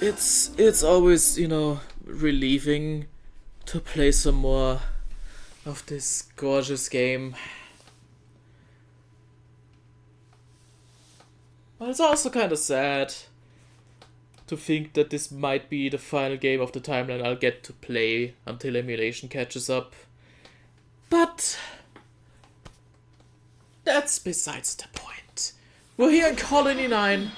It's always, you know, relieving to play some more of this gorgeous game. But it's also kind of sad to think that this might be the final game of the timeline I'll get to play until emulation catches up. But that's besides the point. We're here in Colony 9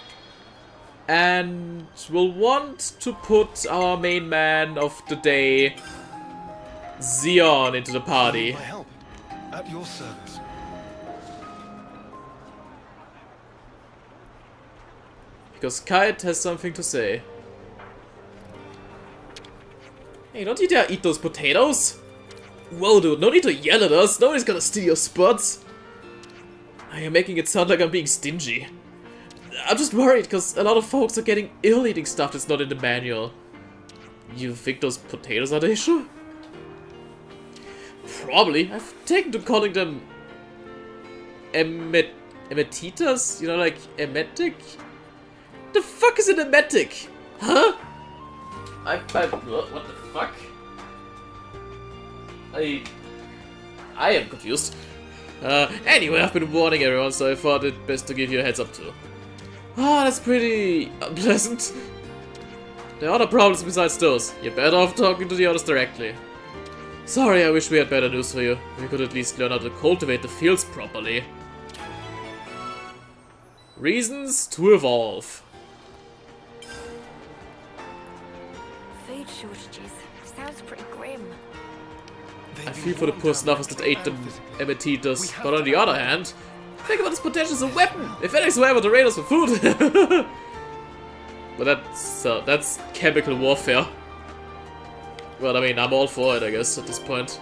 and we'll want to put our main man of the day, Xeon, into the party. My help. At your service. Because Kite has something to say. Hey, don't you dare eat those potatoes! Whoa, dude, no need to yell at us. Nobody's gonna steal your spots. You're making it sound like I'm being stingy. I'm just worried because a lot of folks are getting ill eating stuff that's not in the manual. You think those potatoes are the issue? Probably. I've taken to calling them emetitas, you know, like emetic? The fuck is an emetic? Huh? What the fuck? I am confused. Anyway, I've been warning everyone, so I thought it best to give you a heads up too. Ah, that's pretty unpleasant. There are other problems besides those. You're better off talking to the others directly. Sorry, I wish we had better news for you. We could at least learn how to cultivate the fields properly. Reasons to evolve. Food shortages. Sounds pretty grim. I feel for the poor snuffers that ate them emetitas, but on the other hand, think about its potential as a weapon! If anything were able to raid us for food! But that's chemical warfare. Well, I mean, I'm all for it, I guess, at this point.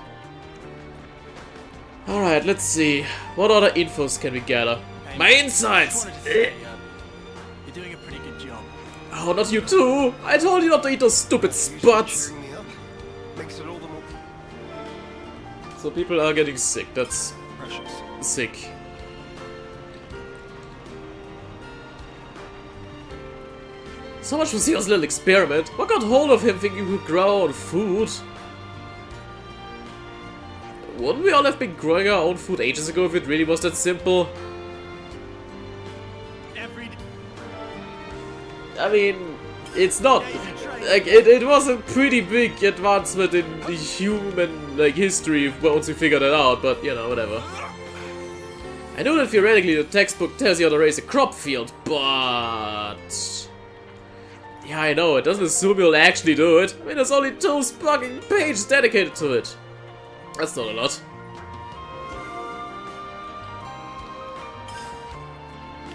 Alright, let's see. What other infos can we gather? My insights! You're doing a pretty good job. Oh, not you too! I told you not to eat those stupid spots! Cheering me up. Makes it all the more So people are getting sick, that's precious. sick. So much for Xeon's little experiment. What got hold of him thinking we could grow our own food? Wouldn't we all have been growing our own food ages ago if it really was that simple? I mean, it's not. Like, it was a pretty big advancement in the human, like, history once we figured it out, but, you know, whatever. I know that theoretically the textbook tells you how to raise a crop field, but... yeah, I know, it doesn't assume you'll actually do it. I mean, there's only 2 fucking pages dedicated to it. That's not a lot.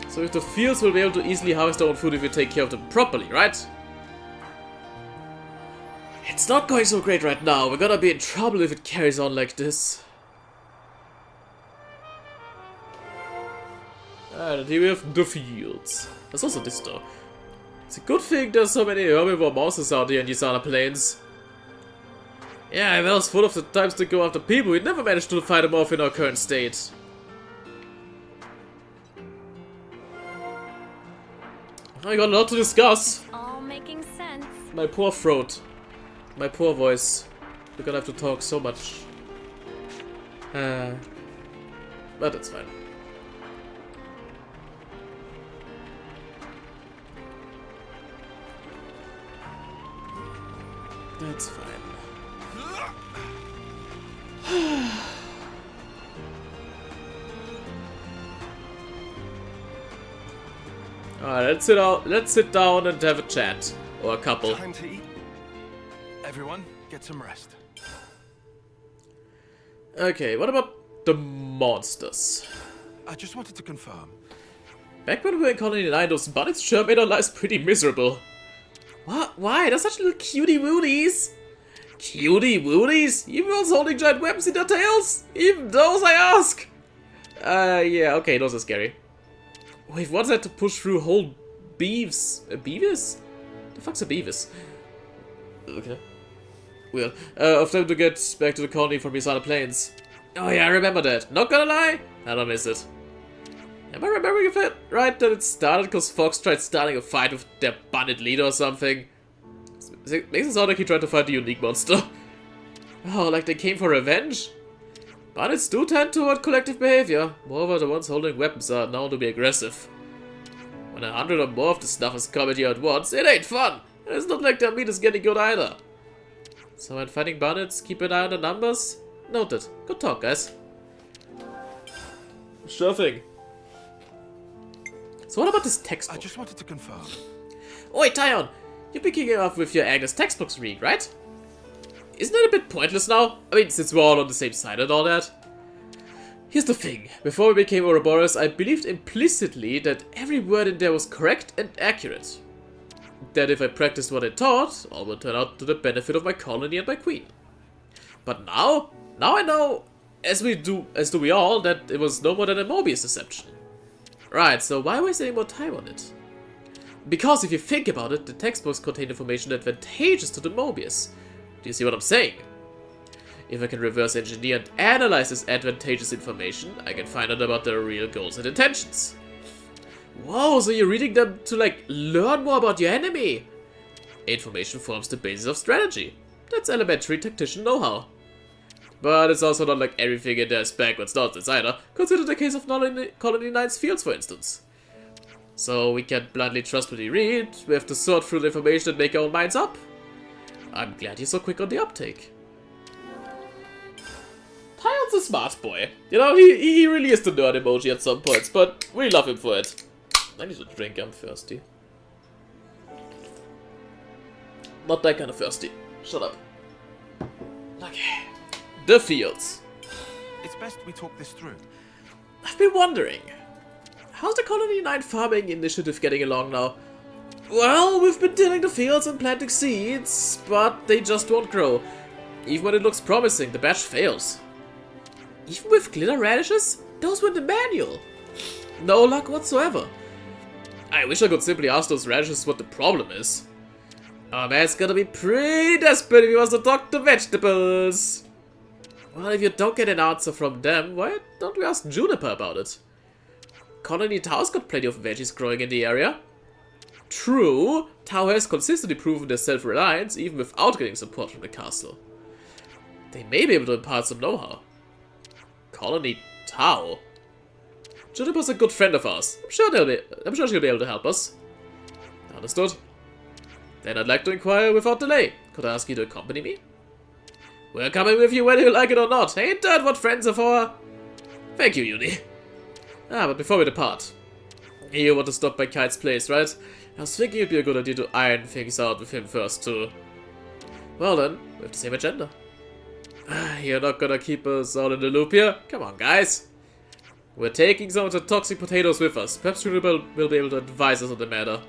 So if the fields will be able to easily harvest their own food if we take care of them properly, right? It's not going so great right now. We're gonna be in trouble if it carries on like this. And here we have the fields. There's also this door. It's a good thing there's so many herbivore monsters out here in these other plains. Yeah, if I was full of the times to go after people, we'd never manage to fight them off in our current state. I got a lot to discuss. All making sense. My poor throat. My poor voice. We're gonna have to talk so much. But it's fine. That's fine. Alright, let's sit down and have a chat. Or a couple. Time to eat. Everyone, get some rest. Okay, what about the monsters? I just wanted to confirm. Back when we were in Colony 9, those bunnies sure made our lives pretty miserable. What? Why? They're such little cutie woodies. Cutie woodies? Even those holding giant weapons in their tails? Even those, I ask? Yeah, okay, those are scary. Wait, what's that to push through whole beeves? Beavis? The fuck's a beavis? Okay. Weird. Of them to get back to the colony from these other planes. Oh yeah, I remember that. Not gonna lie, I don't miss it. Am I remembering it right that it started because Fox tried starting a fight with their bandit leader or something? Makes it sound like he tried to find the unique monster. Oh, like they came for revenge? Bandits do tend toward collective behavior. Moreover, the ones holding weapons are known to be aggressive. When 100 or more of the snuffers come at you at once, it ain't fun! And it's not like their meat is getting good either. So when fighting bandits, keep an eye on the numbers? Noted. Good talk, guys. Sure thing. So what about this textbook? I just wanted to confirm. Oi, Tyon! You've been kicking off with your Agnes textbooks read, right? Isn't that a bit pointless now? I mean, since we're all on the same side and all that. Here's the thing. Before we became Ouroboros, I believed implicitly that every word in there was correct and accurate. That if I practiced what I taught, all would turn out to the benefit of my colony and my queen. But now I know, as do we all, that it was no more than a Mobius deception. Right, so why waste any more time on it? Because if you think about it, the textbooks contain information advantageous to the Mobius. Do you see what I'm saying? If I can reverse engineer and analyze this advantageous information, I can find out about their real goals and intentions. Whoa, so you're reading them to, like, learn more about your enemy! Information forms the basis of strategy. That's elementary tactician know-how. But it's also not like everything in there is backwards nonsense either. Consider the case of Colony 9's fields, for instance. So we can't blindly trust what we read, we have to sort through the information and make our own minds up. I'm glad you're so quick on the uptake. Tyon's a smart boy. You know, he really is the nerd emoji at some points, but we love him for it. I need to drink, I'm thirsty. Not that kind of thirsty. Shut up. Okay. The fields. It's best we talk this through. I've been wondering, how's the Colony 9 farming initiative getting along now? Well, we've been tilling the fields and planting seeds, but they just won't grow. Even when it looks promising, the batch fails. Even with glitter radishes? Those were in the manual. No luck whatsoever. I wish I could simply ask those radishes what the problem is. Our man's gonna be pretty desperate if he wants to talk to vegetables. Well, if you don't get an answer from them, why don't we ask Juniper about it? Colony Tao's got plenty of veggies growing in the area. True, Tao has consistently proven their self-reliance even without getting support from the castle. They may be able to impart some know-how. Colony Tao? Juniper's a good friend of ours. I'm sure she'll be able to help us. Understood. Then I'd like to inquire without delay. Could I ask you to accompany me? We're coming with you whether you like it or not. Ain't that what friends are for? Thank you, Uni. But before we depart, you want to stop by Kite's place, right? I was thinking it'd be a good idea to iron things out with him first, too. Well then, we have the same agenda. You're not gonna keep us all in the loop here? Come on, guys. We're taking some of the toxic potatoes with us. Perhaps Juniper will be able to advise us on the matter.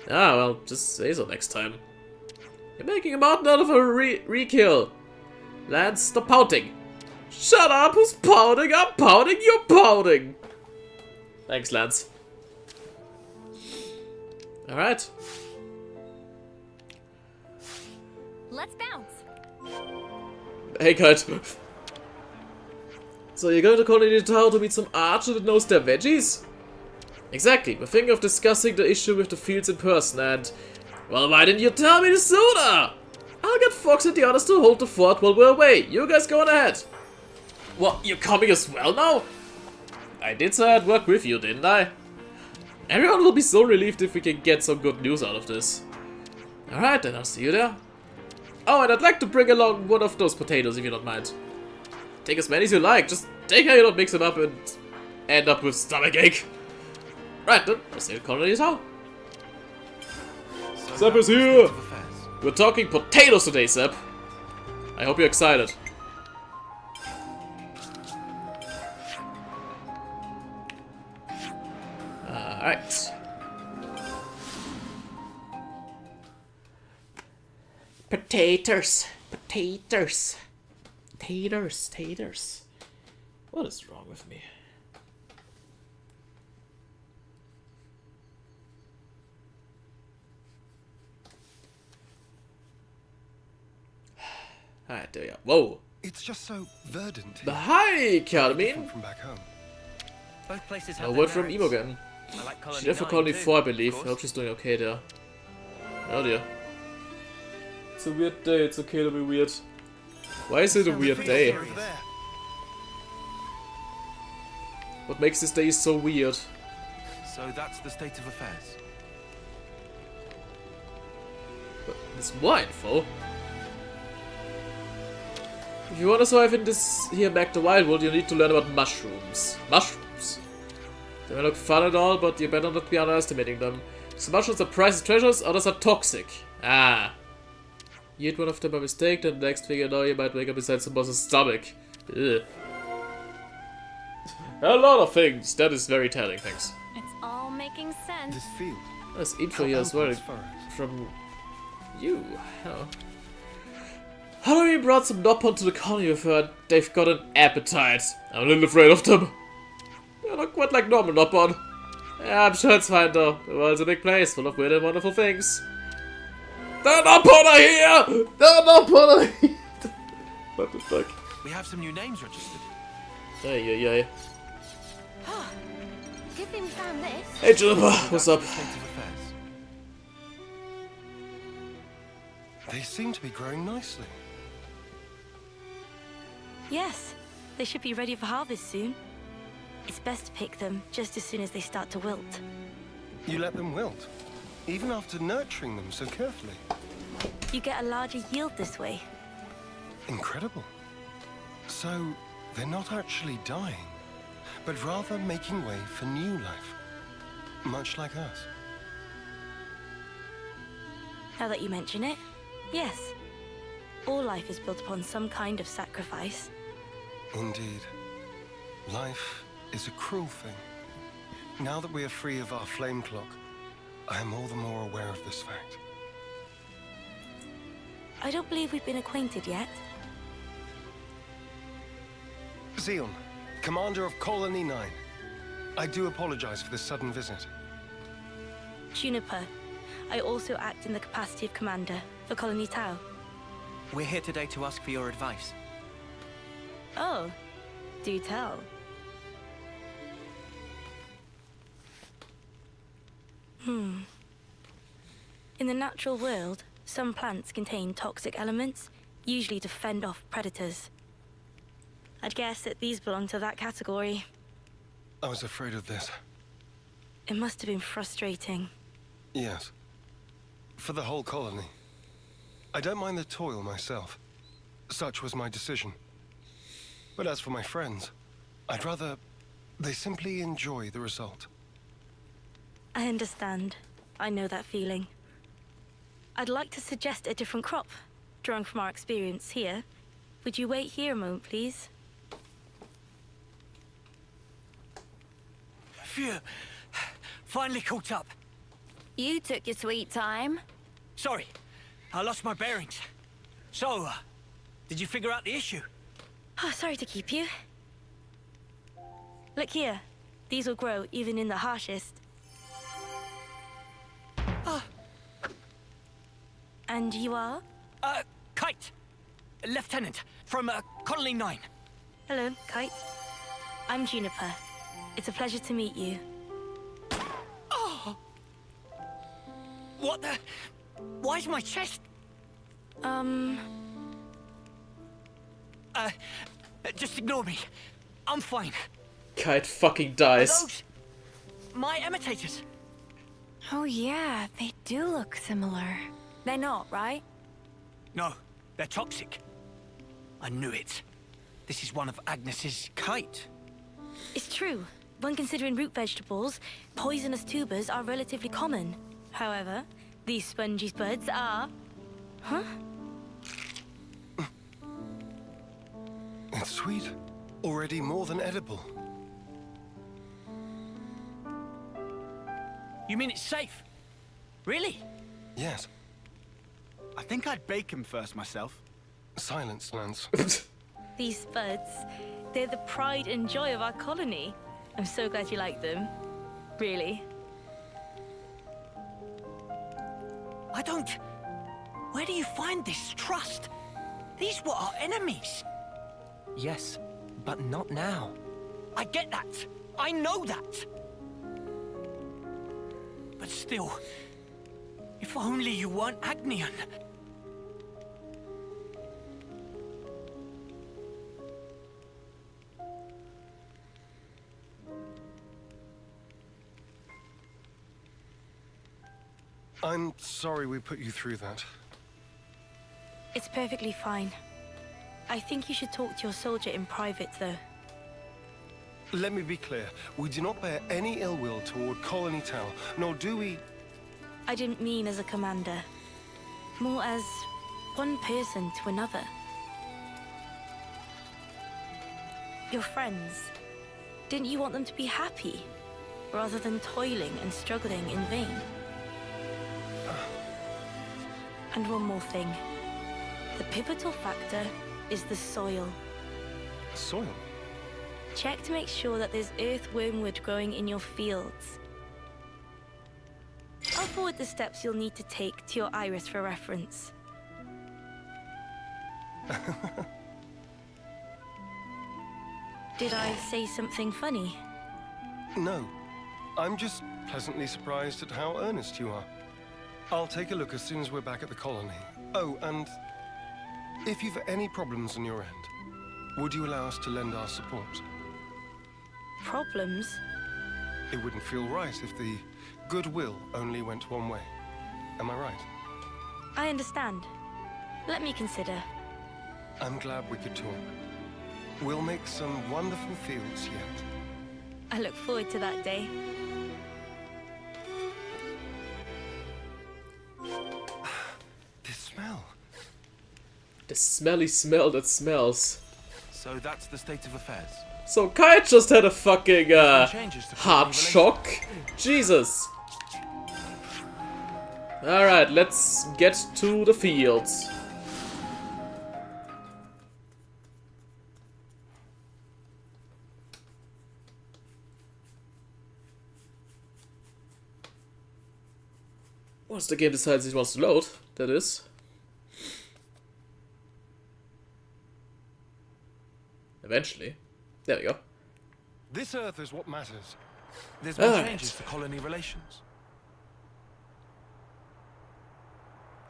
Well, just say so next time. You're making a mountain out of a re-kill. Lance, stop pouting. Shut up, who's pouting? I'm pouting, you're pouting. Thanks, Lance. Alright. Let's bounce. Hey, Kite. So you're going to Colony Tao to meet some archer that knows their veggies? Exactly. We're thinking of discussing the issue with the fields in person and... Well, why didn't you tell me this sooner? I'll get Fox and the others to hold the fort while we're away. You guys go on ahead. What, you're coming as well now? I did say I'd work with you, didn't I? Everyone will be so relieved if we can get some good news out of this. Alright, then I'll see you there. Oh, and I'd like to bring along one of those potatoes if you don't mind. Take as many as you like, just take care you don't mix them up and end up with stomachache. Right then, I'll see you at Colony Tao. Sepp is here! We're talking potatoes today, Sepp. I hope you're excited. Alright. Potatoes. Potatoes. Taters. Taters. What is wrong with me? Alright, there we are. Whoa. It's just so verdant. Hi, Different Carmine. from back home. Both places A have word their from merits. Imogen. I like She Colony left for 9 Colony too, 4, I believe. of I course. hope she's doing okay there. Oh dear. It's a weird day, it's okay to be weird. Why is it a weird day? Over there. What makes this day so weird? So that's the state of affairs. But there's more info. If you want to survive in this here back to Wildwood, you need to learn about mushrooms. Mushrooms. They may look fun and all, but you better not be underestimating them. Some mushrooms are priceless treasures, others are toxic. Ah. You eat one of them by mistake, then the next thing you know, you might wake up inside some boss's stomach. Ugh. A lot of things. That is very telling, thanks. It's all making sense. This field. There's info here as well opens for us. from you. Hello. Halloween brought some Noppon to the colony with her. They've got an appetite. I'm a little afraid of them. They're not quite like normal Noppon. Yeah, I'm sure it's fine though. The world's a big place full of weird and wonderful things. The Noppon are here! The Noppon are here! What the fuck? We have some new names registered. Hey. Good thing we found this. Hey Juniper, what's up? The state of affairs. They seem to be growing nicely. Yes, they should be ready for harvest soon. It's best to pick them just as soon as they start to wilt. You let them wilt, even after nurturing them so carefully. You get a larger yield this way. Incredible. So, they're not actually dying, but rather making way for new life. Much like us. Now that you mention it, yes. All life is built upon some kind of sacrifice. Indeed. Life is a cruel thing. Now that we are free of our flame clock, I am all the more aware of this fact. I don't believe we've been acquainted yet. Xeon, commander of Colony 9. I do apologize for this sudden visit. Juniper, I also act in the capacity of commander for Colony Tau. We're here today to ask for your advice. Oh, do tell. In the natural world, some plants contain toxic elements, usually to fend off predators. I'd guess that these belong to that category. I was afraid of this. It must have been frustrating. Yes. For the whole colony. I don't mind the toil myself. Such was my decision. But as for my friends, I'd rather they simply enjoy the result. I understand. I know that feeling. I'd like to suggest a different crop, drawing from our experience here. Would you wait here a moment, please? Phew! Finally caught up. You took your sweet time. Sorry, I lost my bearings. So, did you figure out the issue? Oh, sorry to keep you. Look here. These will grow even in the harshest. And you are? Kite. Lieutenant from Colony 9. Hello, Kite. I'm Juniper. It's a pleasure to meet you. What the? Why's my chest? Just ignore me. I'm fine. Kite fucking Are dies. those my imitators? Oh yeah, they do look similar. They're not, right? No, they're toxic. I knew it. This is one of Agnes's kite. It's true. When considering root vegetables, poisonous tubers are relatively common. However, these spongy spuds are... Huh? It's sweet. Already more than edible. You mean it's safe? Really? Yes. I think I'd bake him first myself. Silence, Nance. These spuds, they're the pride and joy of our colony. I'm so glad you like them. Really. I don't... Where do you find this trust? These were our enemies. Yes, but not now. I get that. I know that. But still, if only you weren't Agnian. I'm sorry we put you through that. It's perfectly fine. I think you should talk to your soldier in private, though. Let me be clear. We do not bear any ill will toward Colony Tower, nor do we... I didn't mean as a commander. More as one person to another. Your friends. Didn't you want them to be happy, rather than toiling and struggling in vain? And one more thing. The pivotal factor is the soil. Soil? Check to make sure that there's earth wormwood growing in your fields. I'll forward the steps you'll need to take to your iris for reference. Did I say something funny? No. I'm just pleasantly surprised at how earnest you are. I'll take a look as soon as we're back at the colony. Oh, and if you've any problems on your end, would you allow us to lend our support? Problems? It wouldn't feel right if the goodwill only went one way. Am I right? I understand. Let me consider. I'm glad we could talk. We'll make some wonderful fields yet. I look forward to that day. This smell. The smelly smell that smells. So that's the state of affairs. So Kai just had a fucking Changes to heart colony shock. Jesus. Alright, let's get to the fields. Once the game decides it wants to load, that is. Eventually. There we go. This Earth is what matters. There's been Alright. changes to colony relations.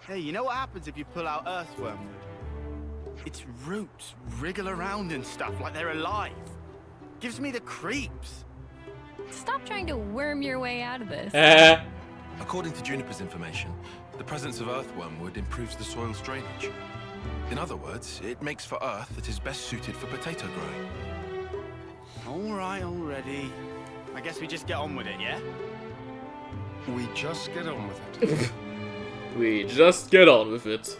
Hey, you know what happens if you pull out earthworm? Its roots wriggle around and stuff like they're alive. Gives me the creeps. Stop trying to worm your way out of this. According to Juniper's information, the presence of earthwormwood improves the soil's drainage. In other words, it makes for earth that is best suited for potato growing. All right, already. I guess we just get on with it, yeah? We just get on with it. We just get on with it.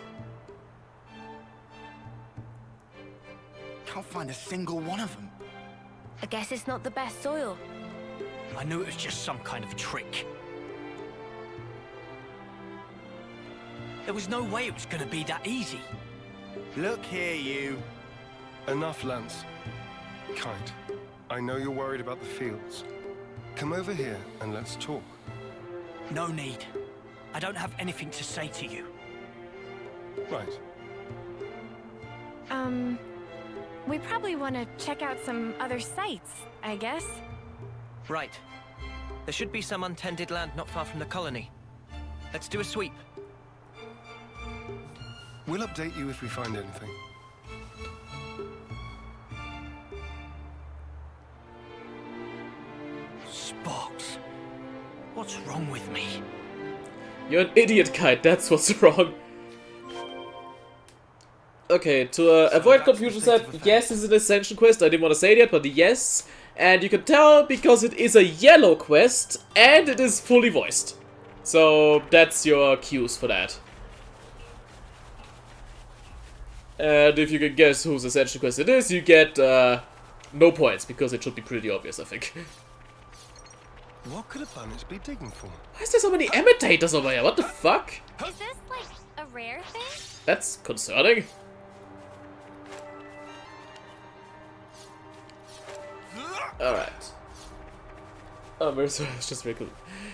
Can't find a single one of them. I guess it's not the best soil. I knew it was just some kind of trick. There was no way it was gonna be that easy. Look here, you. Enough, Lance. Kite, I know you're worried about the fields. Come over here and let's talk. No need. I don't have anything to say to you. Right. We probably want to check out some other sites, I guess. Right. There should be some untended land not far from the colony. Let's do a sweep. We'll update you if we find anything. Sparks. What's wrong with me? You're an idiot, Kite, that's what's wrong. Okay, to avoid confusion said, yes, this is an Ascension quest, I didn't want to say it yet, but yes. And you can tell because it is a yellow quest, and it is fully voiced. So, that's your cues for that. And if you can guess whose Ascension quest it is, you get no points, because it should be pretty obvious, I think. What could a planets be digging for? Why is there so many imitators over here? What the fuck? Is this, like, a rare thing? That's concerning. Alright. Oh, very sorry, it's just very cool.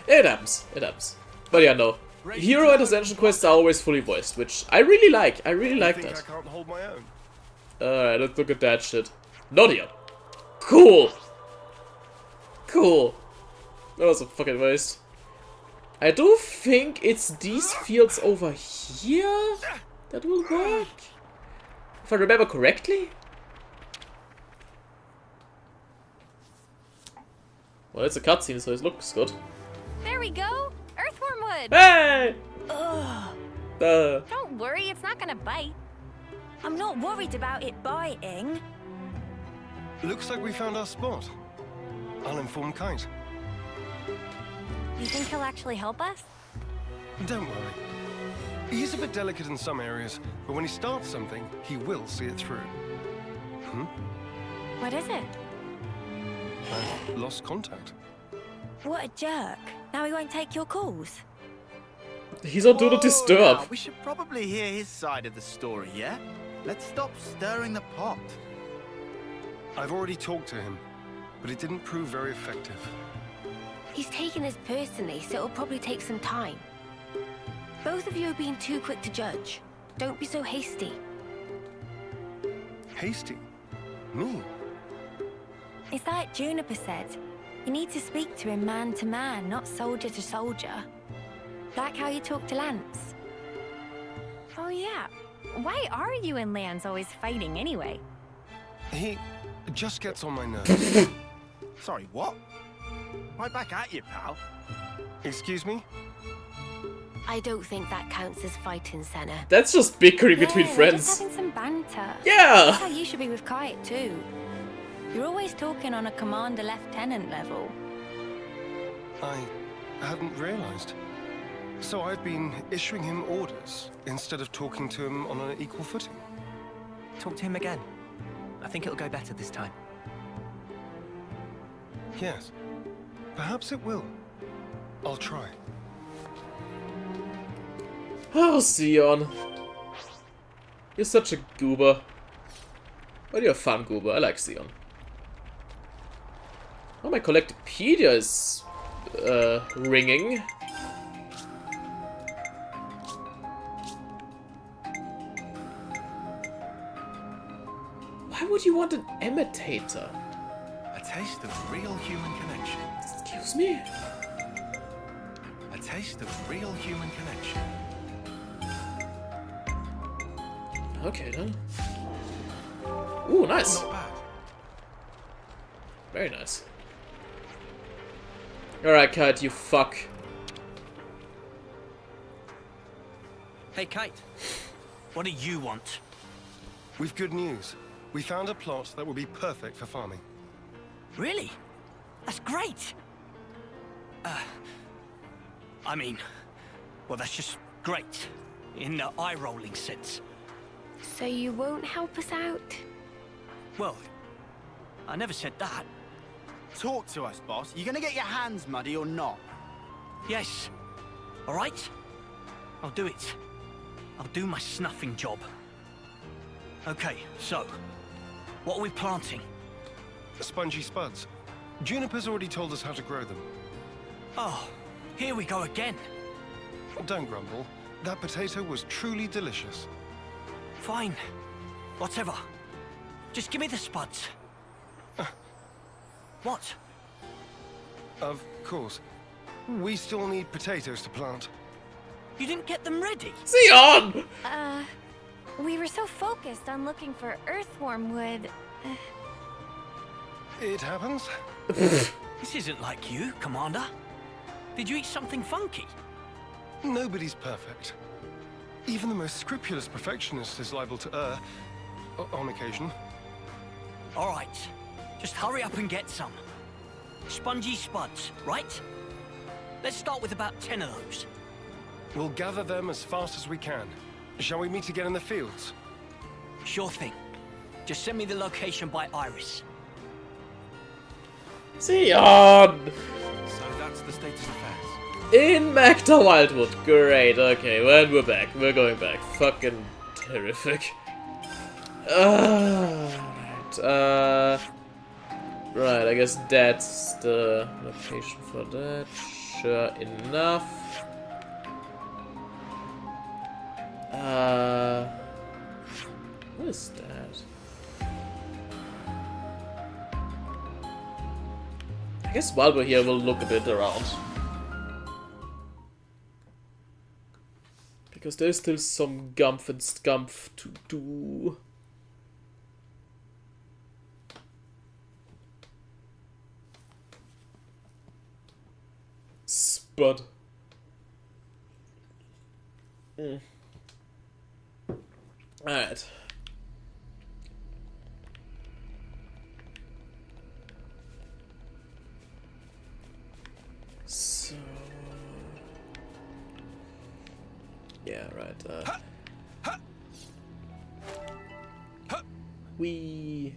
It happens, it happens. But yeah, no. Hero and Ascension quests are always fully voiced, which I really like. I really like I think that. I can't hold my own. Alright, let's look at that shit. Nadia. Cool. Cool. That was a fucking waste. I do think it's these fields over here that will work. If I remember correctly. Well, it's a cutscene, so it looks good. There we go! Earthworm Earthwormwood! Hey! Ugh. Don't worry, it's not gonna bite. I'm not worried about it biting. Looks like we found our spot. I'll inform Kite. You think he'll actually help us? Don't worry. He's a bit delicate in some areas, but when he starts something, he will see it through. What is it? I've lost contact. What a jerk. Now he won't take your calls. He's on Do Not Disturb. Now, we should probably hear his side of the story, yeah? Let's stop stirring the pot. I've already talked to him, but it didn't prove very effective. He's taken this personally, so it'll probably take some time. Both of you are being too quick to judge. Don't be so hasty. Hasty? Me? It's like Juniper said. You need to speak to him man to man, not soldier to soldier. Like how you talk to Lance. Oh yeah. Why are you and Lance always fighting anyway? He just gets on my nerves. Sorry, what? Right back at you, pal. Excuse me? I don't think that counts as fighting, Senna. That's just bickering between We're friends. just having some banter. Yeah! That's how you should be with Kite too. You're always talking on a commander-lieutenant level. I hadn't realized. So I've been issuing him orders instead of talking to him on an equal footing. Talk to him again. I think it'll go better this time. Yes. Perhaps it will. I'll try. Oh, Sion. You're such a goober. But you're a fun goober. I like Sion. Oh, my Collectopedia is ringing. Why would you want an imitator? A taste of real human connection. Excuse me? A taste of real human connection. Okay, then. Ooh, nice. Not bad. Very nice. Alright, Kite, you fuck. Hey, Kite. What do you want? We've good news. We found a plot that will be perfect for farming. Really? That's great. I mean, well, that's just great. In the eye-rolling sense. So you won't help us out? Well, I never said that. Talk to us, boss. You gonna get your hands muddy or not? Yes. All right? I'll do it. I'll do my snuffing job. Okay, so, what are we planting? Spongy spuds. Juniper's already told us how to grow them. Oh, here we go again. Don't grumble. That potato was truly delicious. Fine. Whatever. Just give me the spuds. What? Of course. We still need potatoes to plant. You didn't get them ready? Sion! We were so focused on looking for earthwormwood. It happens. This isn't like you, Commander. Did you eat something funky? Nobody's perfect. Even the most scrupulous perfectionist is liable to err. On occasion. All right. Just hurry up and get some. Spongy spuds, right? Let's start with about 10 of those. We'll gather them as fast as we can. Shall we meet again in the fields? Sure thing. Just send me the location by Iris. Sion! So that's the status of affairs. In Magda Wildwood. Great, okay, when we're back. We're going back. Fucking terrific. Right, right, I guess that's the location for that. Sure enough. What is that? I guess while we're here, we'll look a bit around. Because there's still some gumph and scumph to do. Spud. Alright. So... yeah, right. We...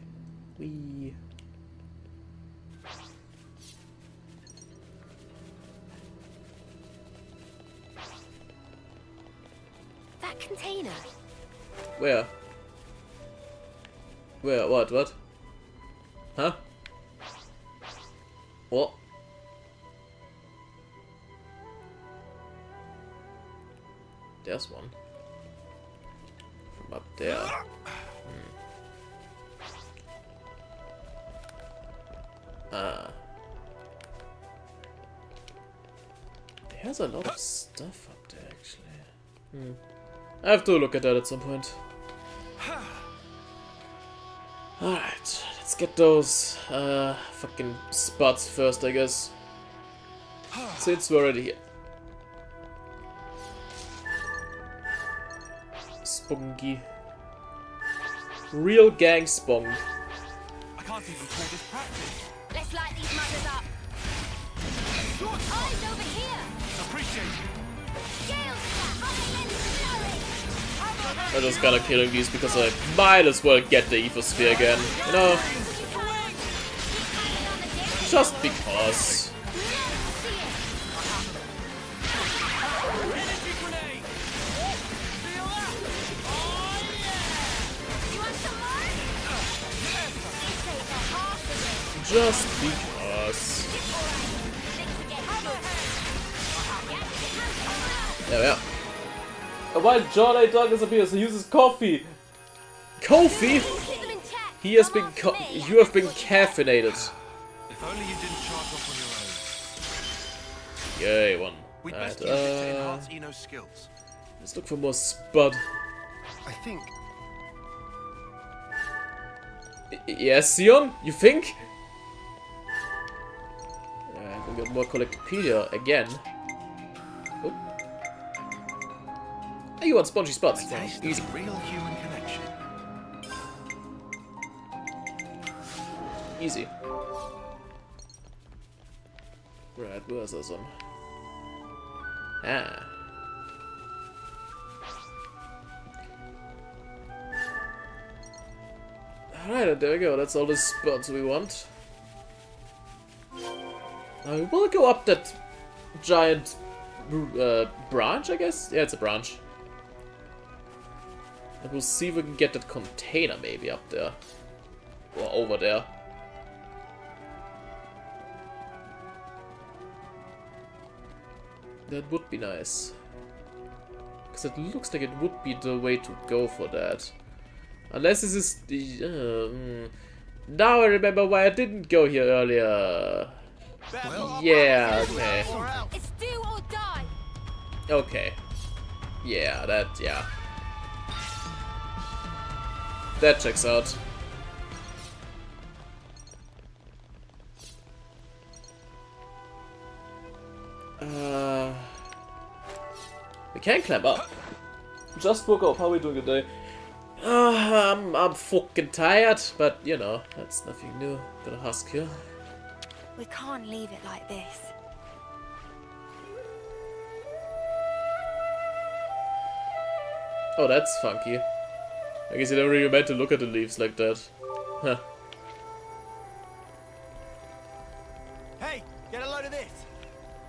That container. Where? Where? What? Huh? What? There's one. From up there. Ah. There's a lot of stuff up there, actually. I have to look at that at some point. Alright, let's get those fucking spots first, I guess. Since we're already here. Spunky. Real gang spong. I can't even call this practice. Let's light these mothers up. Eyes over here. Appreciate it. Gale's fire and flowing. I'm just gonna killing these because I might as well get the Ethosphere again. You know? Just because. Just because. Yeah. And while John A. Douglas appears, he uses coffee. Coffee? He has been. You have been caffeinated. If only you didn't charge off on your own. Yay, one. We'd Alright, best use it to enhance Eno's skills. let's look for more spud. I think Yes, Sion? You think? We got more Collectopedia again. Oh. Hey, you want spongy spots? A taste Easy. of real human connection. Easy. Right, where's this one? Ah. Alright, there we go. That's all the spots we want. We'll go up that giant branch, I guess? Yeah, it's a branch. And we'll see if we can get that container maybe up there. Or over there. That would be nice. Because it looks like it would be the way to go for that. Unless this is the... now I remember why I didn't go here earlier. Yeah, okay. It's do or die. Okay. Yeah, yeah. That checks out. We can climb up. Just woke up. How are we doing today? I'm fucking tired, but you know, that's nothing new. Gonna husk here. We can't leave it like this. Oh, that's funky. I guess you never really meant to look at the leaves like that. Huh. Hey, get a load of this.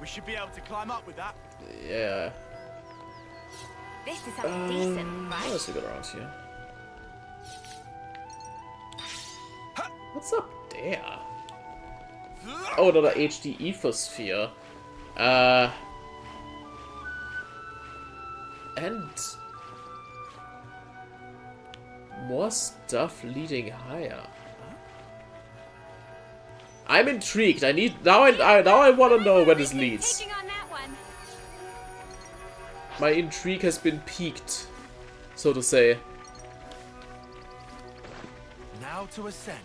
We should be able to climb up with that. Yeah. This is something decent, What right? else we got around here? What's up there? Oh, another HD Ethosphere. And more stuff leading higher. I'm intrigued. I need now. I want to know where this leads. Taking on that one. My intrigue has been piqued, so to say. Now to ascend.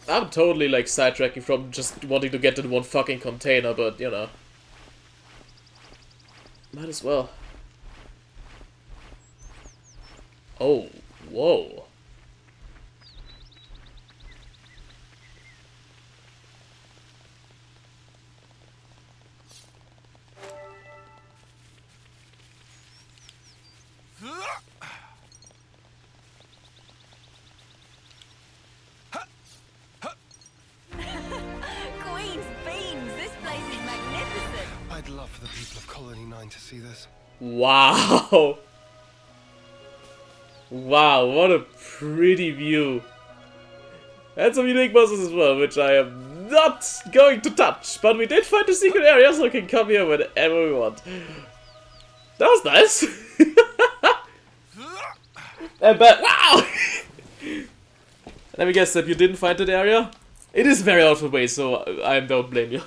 I'm totally like sidetracking from just wanting to get to the one fucking container, but you know. Might as well. Oh, whoa. Queen's beans! This place is magnificent! I'd love for the people of Colony 9 to see this. Wow. Wow, what a pretty view. And some unique bosses as well, which I am not going to touch. But we did find a secret area, so we can come here whenever we want. That was nice. But wow! Let me guess, if you didn't find that area, it is very out of the way, so I don't blame you.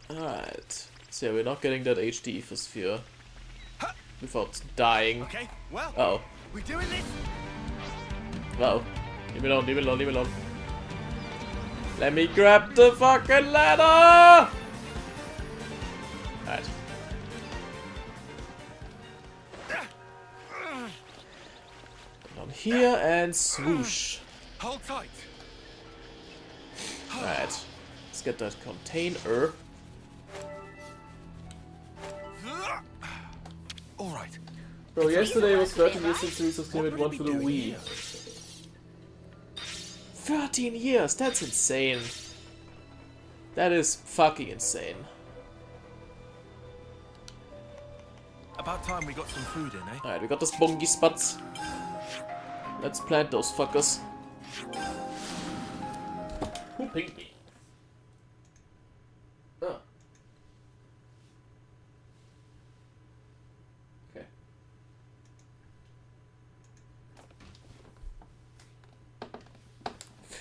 Alright. So yeah, we're not getting that HD for Sphere. Without dying. Okay, well, Uh-oh. we doing this? Uh-oh. Leave me alone, leave me alone, leave me alone. Let me grab the fucking ladder! Alright. Down here and swoosh. Hold tight. Alright. Let's get that container. All right. Bro, yesterday was 13 years since the release of Xenoblade 1 for the Wii. 13 years! That's insane. That is fucking insane. About time we got some food in, eh? Alright, we got those bongy spots. Let's plant those fuckers. Who pinged me? Oh. Okay.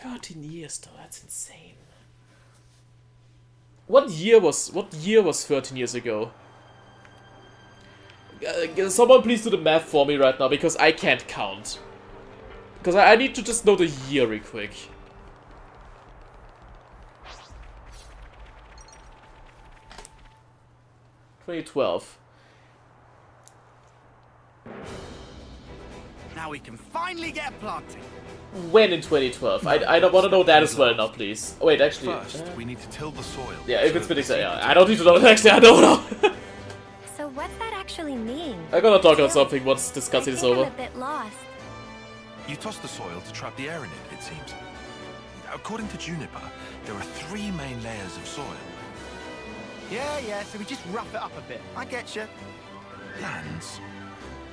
$13 though, that's insane. What year was 13 years ago? Someone please do the math for me right now, because I can't count. Because I need to just know the year real quick. $2012. Now we can finally get planting. When in 2012? I don't want to know that as well now, please. Oh, wait, actually. First, we need to till the soil. Yeah, if it's so been that the yeah, seeds I don't need to know that actually, I don't know. So what's that actually mean? I'm gonna talk about something once discussing I is think over. I'm a bit lost. You toss the soil to trap the air in it, it seems. According to Juniper, there are 3 main layers of soil. Yeah, so we just rough it up a bit. I get you. Lands.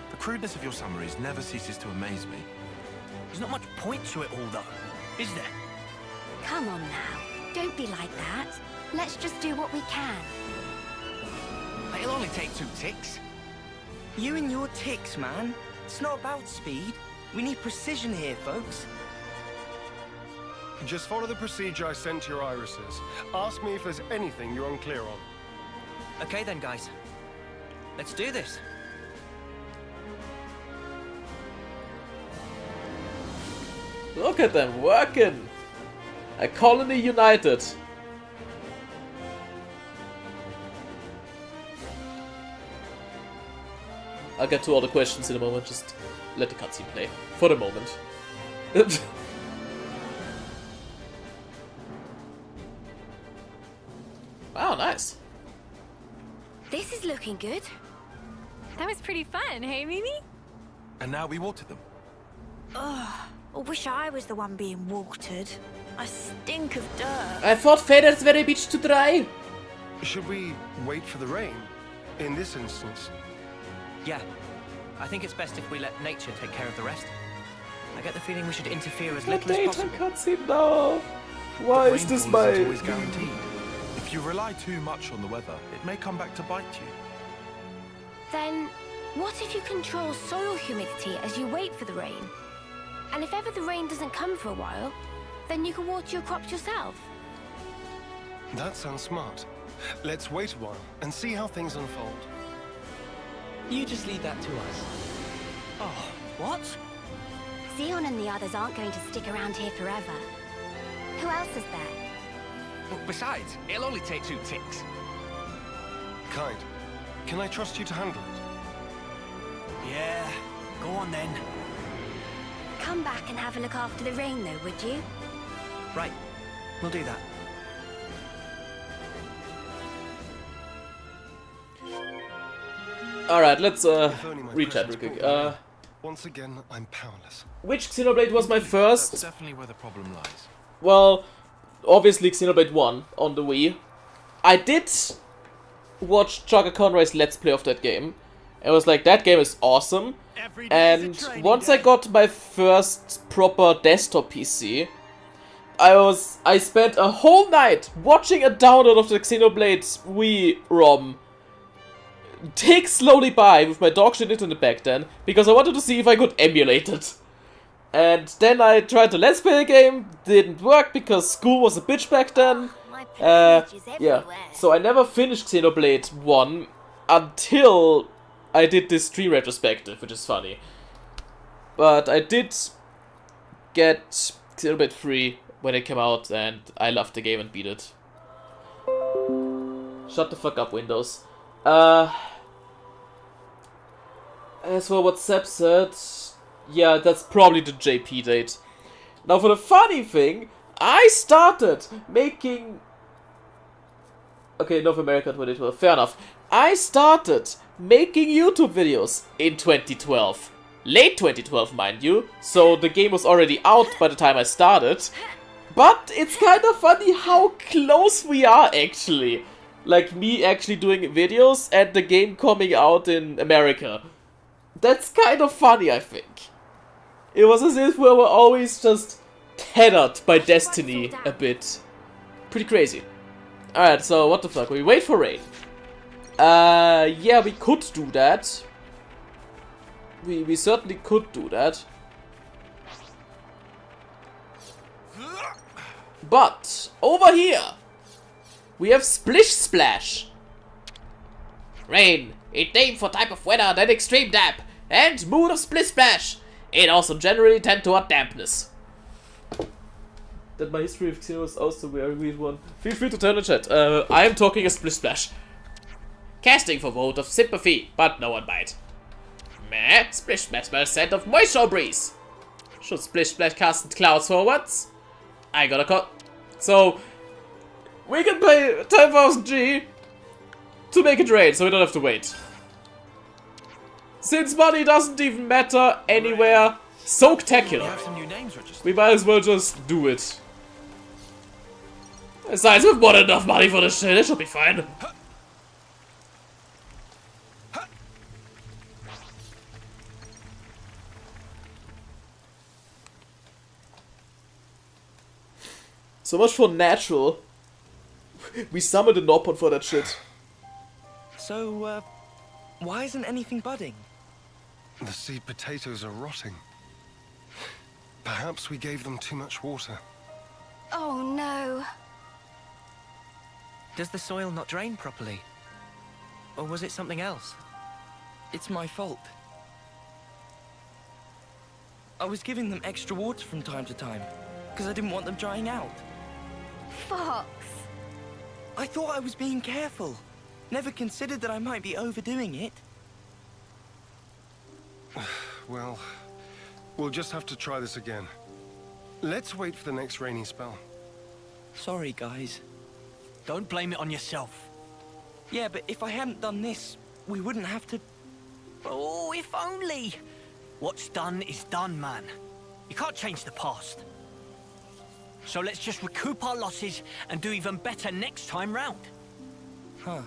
The crudeness of your summaries never ceases to amaze me. There's not much point to it all, though, is there? Come on now. Don't be like that. Let's just do what we can. It'll only take 2 ticks. You and your ticks, man. It's not about speed. We need precision here, folks. Just follow the procedure I sent to your irises. Ask me if there's anything you're unclear on. Okay then, guys. Let's do this. Look at them working! A colony united! I'll get to all the questions in a moment, just let the cutscene play. For the moment. Wow, nice. This is looking good. That was pretty fun, hey, Mimi? And now we water them. I wish I was the one being watered. I stink of dirt. I thought feathers were a bit too dry. Should we wait for the rain? In this instance. Yeah. I think it's best if we let nature take care of the rest. I get the feeling we should interfere as little as Data possible. cutscene now. Why is this Rainfall my... isn't always guaranteed. If you rely too much on the weather, it may come back to bite you. Then, what if you control soil humidity as you wait for the rain? And if ever the rain doesn't come for a while, then you can water your crops yourself. That sounds smart. Let's wait a while and see how things unfold. You just leave that to us. Oh, what? Xeon and the others aren't going to stick around here forever. Who else is there? Well, besides, it'll only take 2 ticks. Kite, can I trust you to handle it? Yeah, go on then. Come back and have a look after the rain, though, would you? Right, we'll do that. Alright, let's If only my reach that presence real quick. brought me. Once again, I'm powerless. Which Xenoblade was my That's first? definitely where the problem lies. Well, obviously Xenoblade 1 on the Wii. I did watch Chaka Conroy's Let's Play of that game. And was like, that game is awesome. And once I got my first proper desktop PC, I spent a whole night watching a download of the Xenoblade Wii ROM take slowly by with my dog shit internet back then, because I wanted to see if I could emulate it. And then I tried to Let's Play the game, didn't work because school was a bitch back then. My page is Yeah, everywhere. so I never finished Xenoblade 1 until I did this stream retrospective, which is funny. But I did get Xenoblade 3 when it came out, and I loved the game and beat it. Shut the fuck up, Windows. As for what Seb said, yeah, that's probably the JP date. Now for the funny thing, I started making... Okay, North America 2012, fair enough. I started making YouTube videos in 2012. Late 2012, mind you, so the game was already out by the time I started. But it's kind of funny how close we are, actually. Like, me actually doing videos and the game coming out in America. That's kind of funny, I think. It was as if we were always just tethered by destiny a bit. Pretty crazy. Alright, so what the fuck? We wait for rain. Yeah, we could do that. We certainly could do that. But, over here, we have Splish Splash. Rain, a name for type of weather that extreme damp, and mood of Splish Splash. It also generally tend toward dampness. That my history of Xeno is also a very weird one. Feel free to tell in the chat. I am talking a Splish Splash. Casting for vote of sympathy, but no one bite. Meh, Splish Splash smells scent of moisture breeze. Should Splish Splash cast clouds for once? I got a cut. So, we can pay 10,000 G to make it rain, so we don't have to wait. Since money doesn't even matter anywhere, We Soaktacular. have some new names registered. We might as well just do it. Besides, we've more than enough money for this shit, it should be fine. So much for natural. We summoned a Nopon for that shit. So, why isn't anything budding? The seed potatoes are rotting. Perhaps we gave them too much water. Oh no. Does the soil not drain properly? Or was it something else? It's my fault. I was giving them extra water from time to time, because I didn't want them drying out. Fox. I thought I was being careful. Never considered that I might be overdoing it. Well, we'll just have to try this again. Let's wait for the next rainy spell. Sorry, guys. Don't blame it on yourself. Yeah, but if I hadn't done this, we wouldn't have to... Oh, if only. What's done is done, man. You can't change the past. So let's just recoup our losses and do even better next time round. Huh.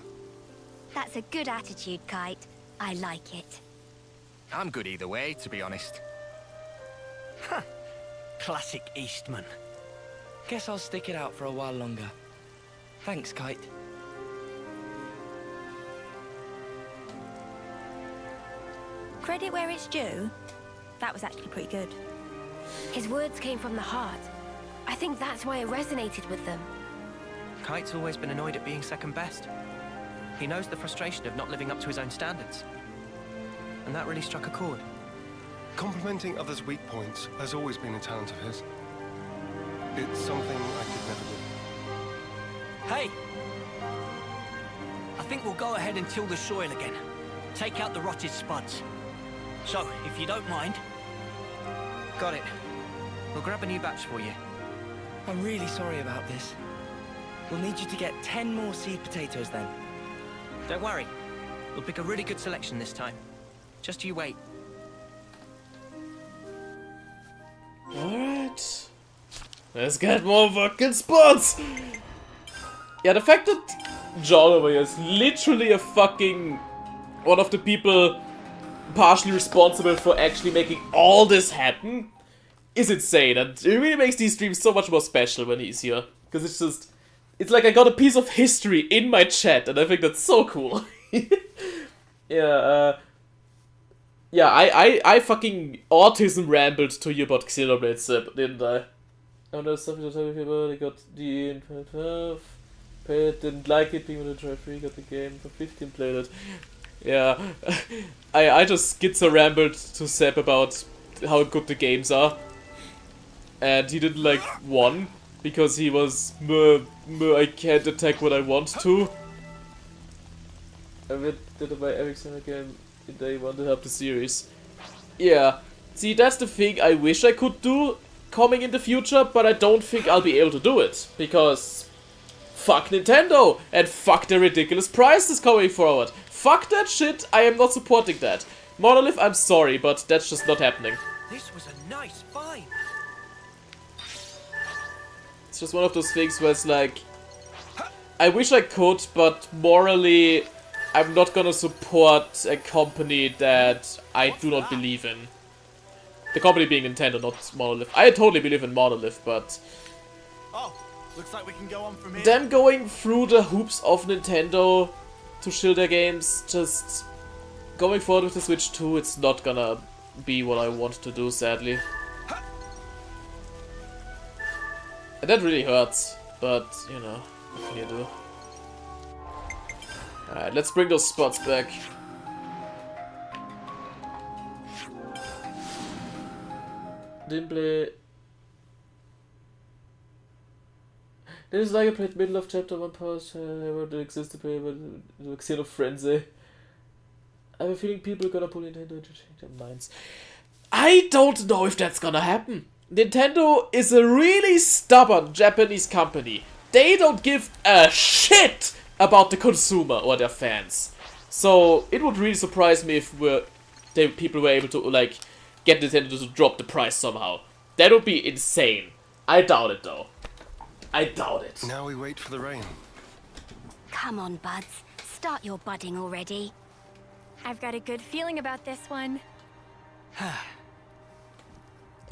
That's a good attitude, Kite. I like it. I'm good either way, to be honest. Classic Eastman. Guess I'll stick it out for a while longer. Thanks, Kite. Credit where it's due. That was actually pretty good. His words came from the heart. I think that's why it resonated with them. Kite's always been annoyed at being second best. He knows the frustration of not living up to his own standards. and that really struck a chord. Complimenting others' weak points has always been a talent of his. It's something I could never do. Hey! I think we'll go ahead and till the soil again. Take out the rotted spuds. So, if you don't mind... Got it. We'll grab a new batch for you. I'm really sorry about this. We'll need you to get 10 more seed potatoes then. Don't worry. We'll pick a really good selection this time. Just you wait. Alright. Let's get more fucking spots! Yeah, the fact that John over here is literally a fucking... one of the people partially responsible for actually making all this happen is insane. And it really makes these streams so much more special when he's here. Because it's just... it's like I got a piece of history in my chat, and I think that's so cool. Yeah, yeah, I fucking autism rambled to you about Xenoblade Zip, didn't I? Oh, there's something to tell you about. I got the input, didn't like it, being able to try free, got the game for 15, played it. Yeah, I just schizo rambled to Seb about how good the games are. And he didn't like 1, because he was, I can't attack what I want to. I did buy every single game in day 1 to help the series. Yeah, see, that's the thing I wish I could do coming in the future, but I don't think I'll be able to do it, because fuck Nintendo, and fuck the ridiculous prices coming forward. Fuck that shit, I am not supporting that. Monolith, I'm sorry, but that's just not happening. This was a nice find. It's just one of those things where it's like, I wish I could, but morally, I'm not gonna support a company that I do not believe in. The company being Nintendo, not Monolith. I totally believe in Monolith, but... Oh, looks like we can go on from here. them going through the hoops of Nintendo to shield their games, just... going forward with the Switch 2, it's not gonna be what I want to do, sadly. And that really hurts, but, you know, what can you do? Alright, let's bring those spots back. Didn't play... This is like I played middle of chapter 1 pause, never did exist to play, but the Xeno Frenzy. I have a feeling people are gonna pull Nintendo into change their minds. I don't know if that's gonna happen. Nintendo is a really stubborn Japanese company. They don't give a shit about the consumer or their fans. So it would really surprise me if people were able to like get Nintendo to drop the price somehow. That would be insane. I doubt it though. I doubt it. Now we wait for the rain. Come on, buds. Start your budding already. I've got a good feeling about this one.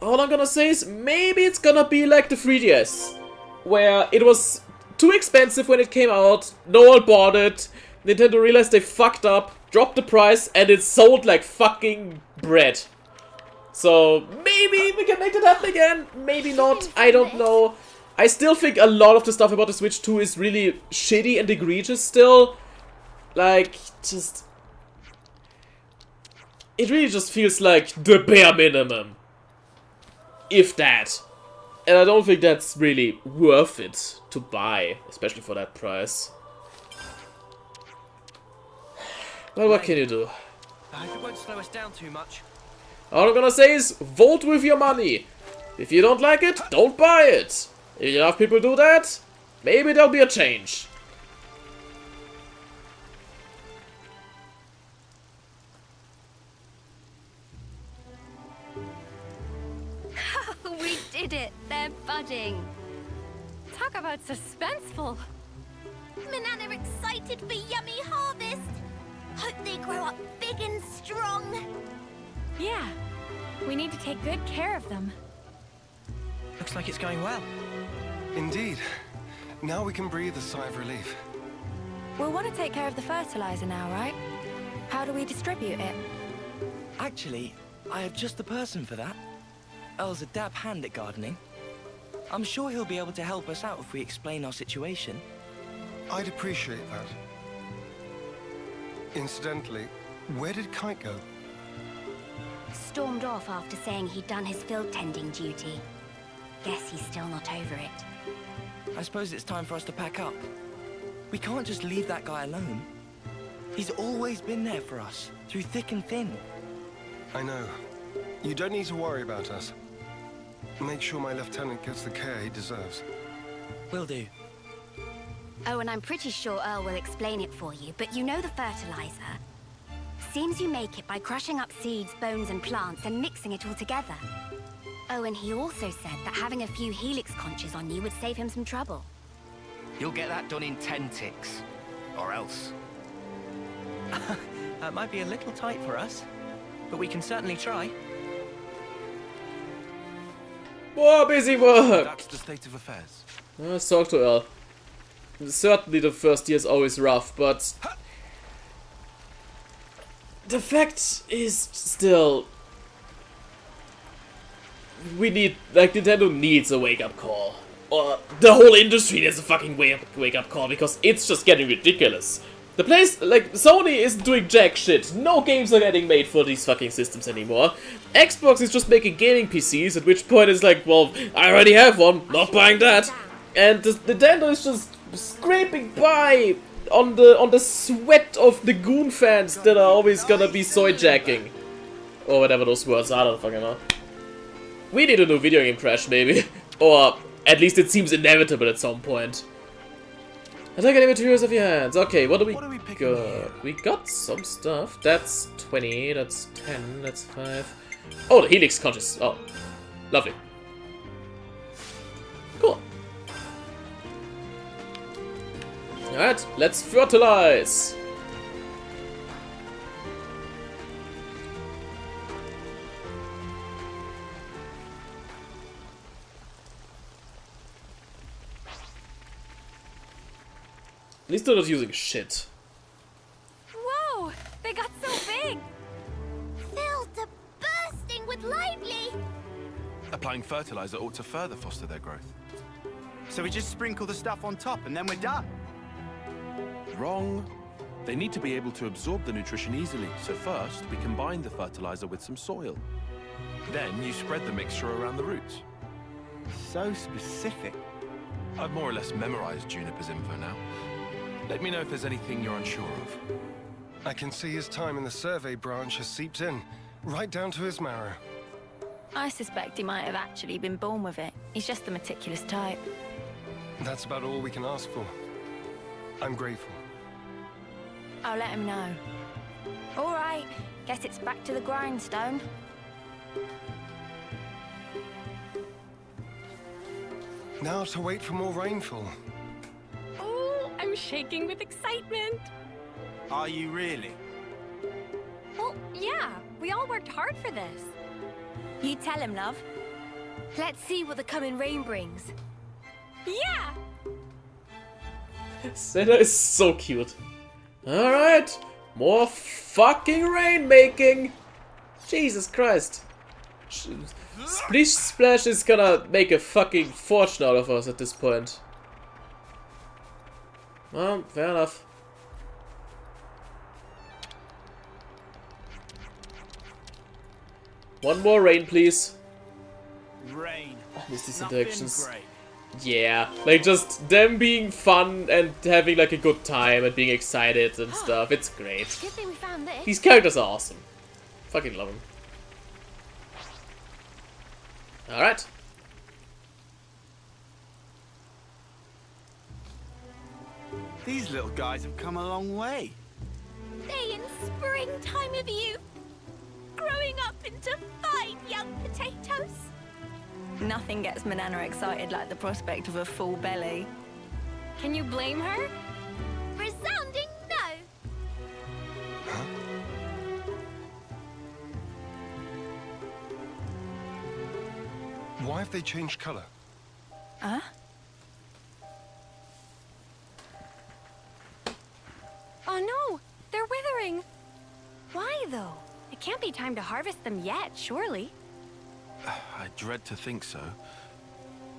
All I'm gonna say is maybe it's gonna be like the 3DS, where it was too expensive when it came out, no one bought it, Nintendo realized they fucked up, dropped the price, and it sold like fucking bread. So maybe we can make that happen again, maybe not, I don't know. I still think a lot of the stuff about the Switch 2 is really shitty and egregious still. Like, just... it really just feels like the bare minimum. If that. And I don't think that's really worth it to buy, especially for that price. Well, what can you do? I hope it won't slow us down too much. All I'm gonna say is, vote with your money. If you don't like it, don't buy it. If enough people do that, maybe there'll be a change. We did it! They're budding! Talk about suspenseful. Manana excited for yummy harvest! Hope they grow up big and strong! Yeah. We need to take good care of them. Looks like it's going well. Indeed. Now we can breathe a sigh of relief. We'll want to take care of the fertilizer now, right? How do we distribute it? Actually, I have just the person for that. Earl's a dab hand at gardening. I'm sure he'll be able to help us out if we explain our situation. I'd appreciate that. Incidentally, where did Kite go? Stormed off after saying he'd done his field tending duty. Guess he's still not over it. I suppose it's time for us to pack up. We can't just leave that guy alone. He's always been there for us, through thick and thin. I know. You don't need to worry about us. Make sure my lieutenant gets the care he deserves. Will do. Oh, and I'm pretty sure Earl will explain it for you, but you know the fertilizer? Seems you make it by crushing up seeds, bones, and plants and mixing it all together. Oh, and he also said that having a few helix conches on you would save him some trouble. You'll get that done in 10 ticks. Or else. That might be a little tight for us, but we can certainly try. More busy work! That's the state of affairs. Let's talk to Earl. Certainly the first year is always rough, but... the fact is still... we need... like, Nintendo needs a wake-up call. Or the whole industry needs a fucking wake-up call, because it's just getting ridiculous. The place, like, Sony isn't doing jack shit. No games are getting made for these fucking systems anymore. Xbox is just making gaming PCs, at which point it's like, well, I already have one, not buying that. And Nintendo is just scraping by on the sweat of the goon fans that are always gonna be soy jacking. Or whatever those words are, I don't fucking know. We need a new video game crash, maybe. Or at least it seems inevitable at some point. Attack any materials of your hands. Okay, what do we got? We got some stuff. That's 20, that's 10, that's 5. Oh, the helix conches. Oh, lovely. Cool. Alright, let's fertilize. At least they're not using shit. Whoa! They got so big! Filled to bursting with lively! Applying fertilizer ought to further foster their growth. So we just sprinkle the stuff on top and then we're done. Wrong. They need to be able to absorb the nutrition easily, so first we combine the fertilizer with some soil. Then you spread the mixture around the roots. So specific. I've more or less memorized Juniper's info now. Let me know if there's anything you're unsure of. I can see his time in the survey branch has seeped in, right down to his marrow. I suspect he might have actually been born with it. He's just the meticulous type. That's about all we can ask for. I'm grateful. I'll let him know. All right, guess it's back to the grindstone. Now to wait for more rainfall. Oh, I'm shaking with excitement. Are you really? Well, yeah, we all worked hard for this. You tell him, love. Let's see what the coming rain brings. Yeah! Senna is so cute. Alright, more fucking rainmaking. Jesus Christ. Splish Splash is gonna make a fucking fortune out of us at this point. Well, fair enough. One more rain, please. Rain. I miss these Nothing interactions. great. Yeah, like just them being fun and having like a good time and being excited and stuff. It's great. Good thing we found this. These characters are awesome. Fucking love them. Alright. These little guys have come a long way. Day in springtime of youth, growing up into fine young potatoes. Nothing gets Manana excited like the prospect of a full belly. Can you blame her? Resounding no. Why have they changed color? Huh? Oh no, they're withering. Why though? It can't be time to harvest them yet, surely. I dread to think so.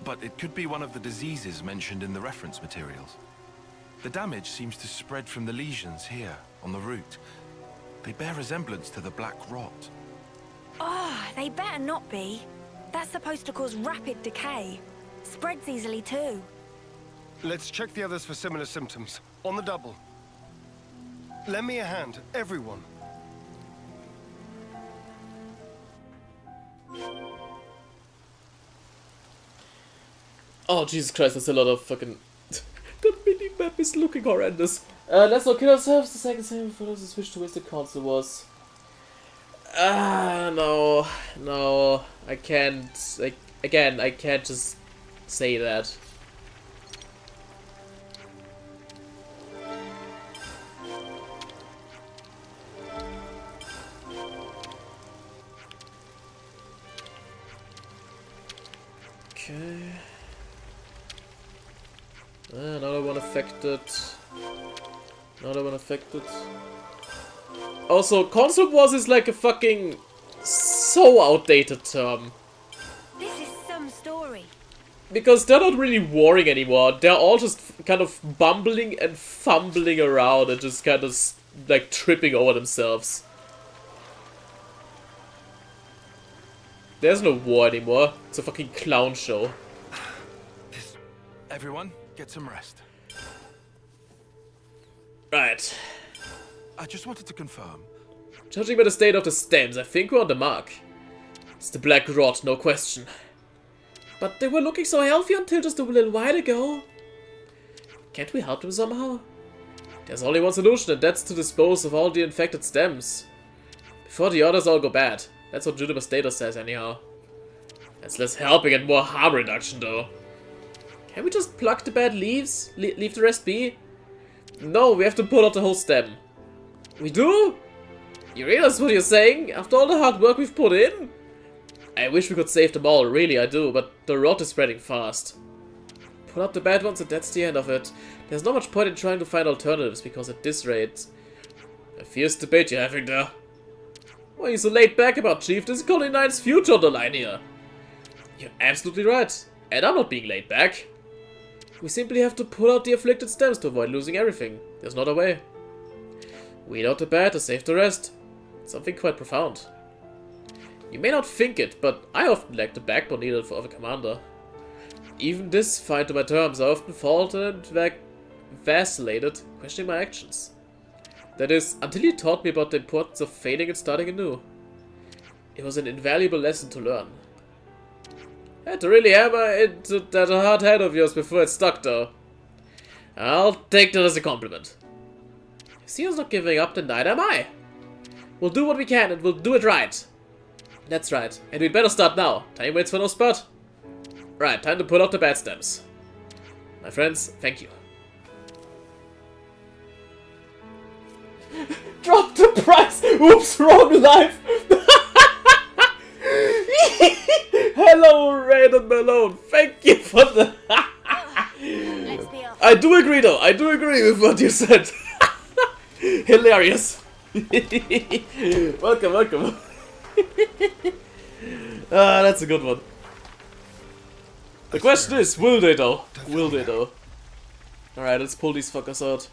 But it could be one of the diseases mentioned in the reference materials. The damage seems to spread from the lesions here, on the root. They bear resemblance to the black rot. Oh, They better not be. That's supposed to cause rapid decay. Spreads easily too. Let's check the others for similar symptoms. On the double. Lend me a hand, everyone. Oh, Jesus Christ, that's a lot of fucking... The mini-map is looking horrendous. Let's not kill ourselves. The second same for us to switch to Wasted Console was... no. No. I can't... Again, I can't just say that. Okay. Another one affected. Another one affected. Also, console wars is like a fucking so outdated term. This is some story. Because they're not really warring anymore. They're all just kind of bumbling and fumbling around and just kind of like tripping over themselves. There's no war anymore. It's a fucking clown show. Everyone, get some rest. Right. I just wanted to confirm. Judging by the state of the stems, I think we're on the mark. It's the black rot, no question. But they were looking so healthy until just a little while ago. Can't we help them somehow? There's only one solution, and that's to dispose of all the infected stems. Before the others all go bad. That's what Juniper's data says anyhow. That's less helping and more harm reduction though. Can we just pluck the bad leaves? Leave the rest be? No, we have to pull out the whole stem. We do? You realize what you're saying? After all the hard work we've put in? I wish we could save them all, really I do, but the rot is spreading fast. Pull out the bad ones and that's the end of it. There's not much point in trying to find alternatives, because at this rate... A fierce debate you're having there. Why are you so laid back about, Chief? This is Colony 9's future on the line here. You're absolutely right. And I'm not being laid back. We simply have to pull out the afflicted stems to avoid losing everything. There's not a way. Weed out the bad to save the rest. Something quite profound. You may not think it, but I often lack the backbone needed for a commander. Even this fight to my terms, I often faltered and vacillated, questioning my actions. That is, until you taught me about the importance of failing and starting anew. It was an invaluable lesson to learn. I had to really hammer into that hard head of yours before it stuck, though. I'll take that as a compliment. If Sion's not giving up, then neither am I. We'll do what we can, and we'll do it right. That's right, and we'd better start now. Time waits for no spot. Right, time to pull out the bad stems. My friends, thank you. Drop the price! Oops, wrong life! Hello, Raiden Malone. Thank you for the... I do agree, though. I do agree with what you said. Hilarious. Welcome, welcome. That's a good one. The question is, will they, though? Will they, though? Alright, let's pull these fuckers out.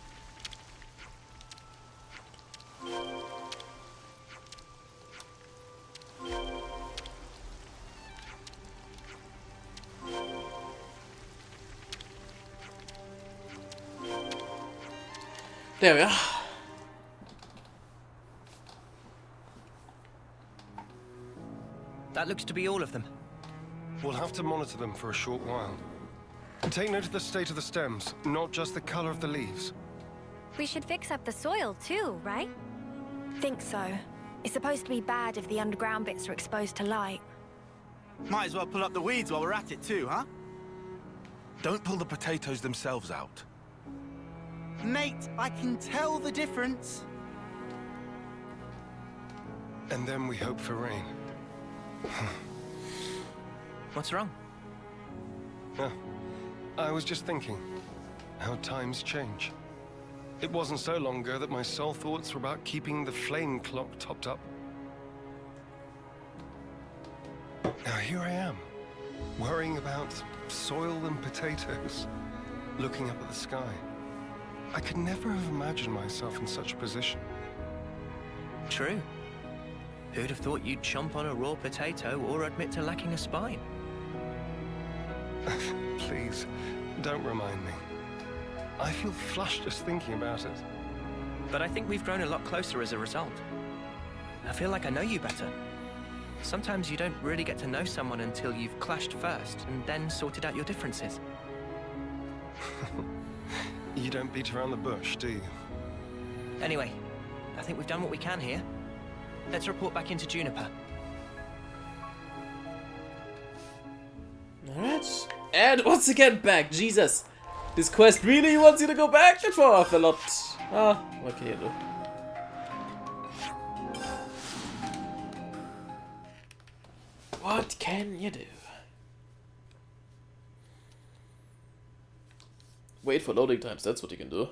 There we are. That looks to be all of them. We'll have to monitor them for a short while. Take note of the state of the stems, not just the color of the leaves. We should fix up the soil too, right? Think so. It's supposed to be bad if the underground bits are exposed to light. Might as well pull up the weeds while we're at it too, huh? Don't pull the potatoes themselves out. Mate, I can tell the difference. And then we hope for rain. What's wrong? I was just thinking how times change. It wasn't so long ago that my sole thoughts were about keeping the flame clock topped up. Now here I am, worrying about soil and potatoes, looking up at the sky. I could never have imagined myself in such a position. True. Who'd have thought you'd chomp on a raw potato or admit to lacking a spine? Please, don't remind me. I feel flushed just thinking about it. But I think we've grown a lot closer as a result. I feel like I know you better. Sometimes you don't really get to know someone until you've clashed first and then sorted out your differences. You don't beat around the bush, do you? Anyway, I think we've done what we can here. Let's report back into Juniper. Alright. And once again back, Jesus. This quest really wants you to go back? That's off a lot. Ah, what can you do? What can you do? Wait for loading times, that's what you can do.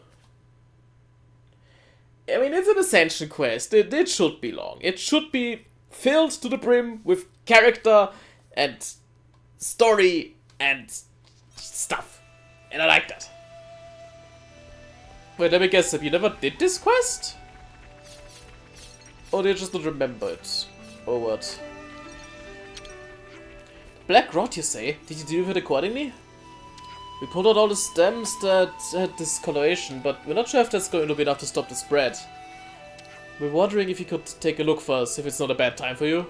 I mean, it's an Ascension quest. It should be long. It should be filled to the brim with character and story and stuff. And I like that. Wait, let me guess, you never did this quest? Or did you just not remember it? Or what? Black Rot, you say? Did you do it accordingly? We pulled out all the stems that had discoloration, but we're not sure if that's going to be enough to stop the spread. We're wondering if you could take a look for us, if it's not a bad time for you.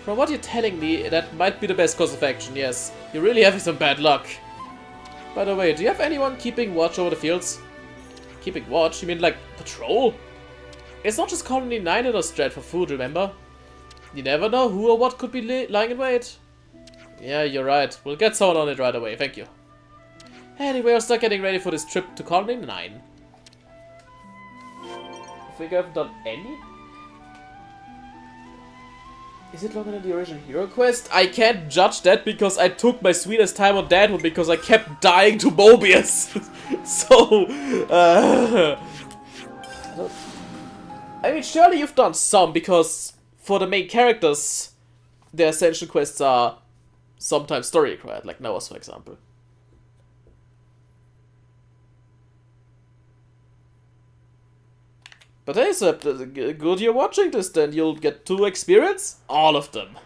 From what you're telling me, that might be the best course of action, yes. You're really having some bad luck. By the way, do you have anyone keeping watch over the fields? Keeping watch? You mean like patrol? It's not just Colony 9 that are straight for food, remember? You never know who or what could be lying in wait. Yeah, you're right. We'll get someone on it right away, thank you. Anyway, I'll start getting ready for this trip to Colony 9. I think I haven't done any? Is it longer than the original hero quest? I can't judge that because I took my sweetest time on that one because I kept dying to Mobius. So, I mean, surely you've done some because for the main characters, their Ascension quests are sometimes story required, like Noah's, for example. But hey, Seb, good you're watching this then. You'll get to experience all of them.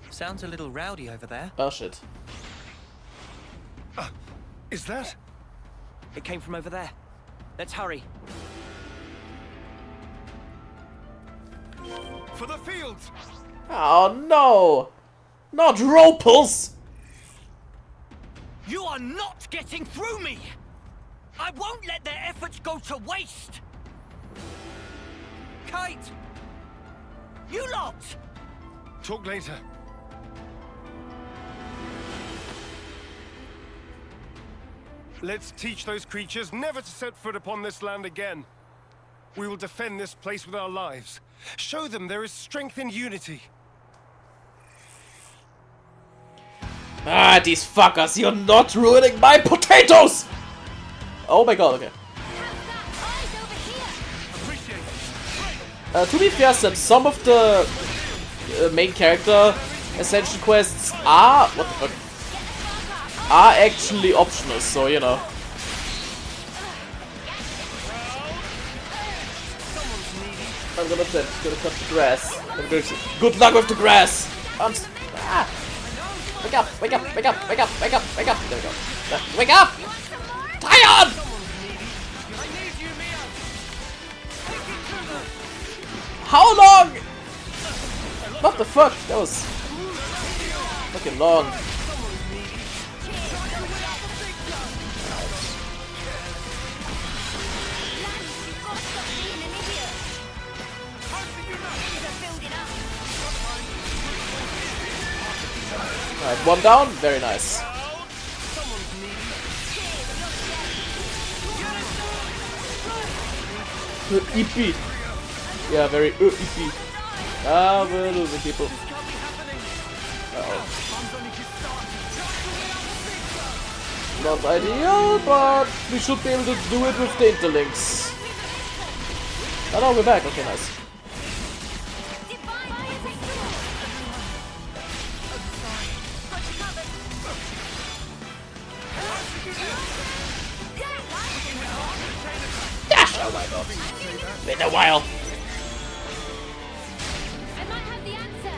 Sounds a little rowdy over there. Oh shit. Is that? It came from over there. Let's hurry. For the fields! Oh no! Not Ropals! You are not getting through me! I won't let their efforts go to waste! Kate! You lot! Talk later. Let's teach those creatures never to set foot upon this land again. We will defend this place with our lives. Show them there is strength in unity. Ah, these fuckers, you're not ruining my potatoes! Oh my god, okay. To be fair, Sam, some of the main character Ascension quests are... what the fuck? Are actually optional, so you know. I'm gonna cut the grass. Good luck with the grass! Wake up! Wake up! Wake up! Wake up! Wake up! Wake up! There we go. Wake up! Tired! How long? What the fuck? That was fucking long. Alright, one down. Very nice. EP. Yeah, very EP. Ah, we're losing people. Uh-oh. Not ideal, but we should be able to do it with the interlinks. Oh no, we're back. Okay, nice. Oh my god. Been a while. I might have the answer.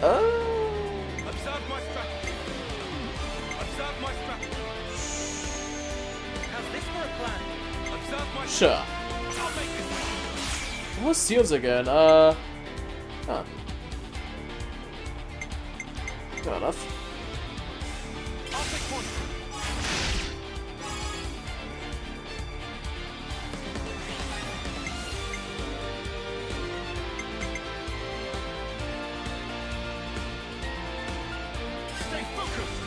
Oh. Observe my strategy. Observe my strategy. How's this for a plan? Observe my Sure. I'll make this happen. Who's seals again? Huh. Fair enough. I'll take one. Stay focused.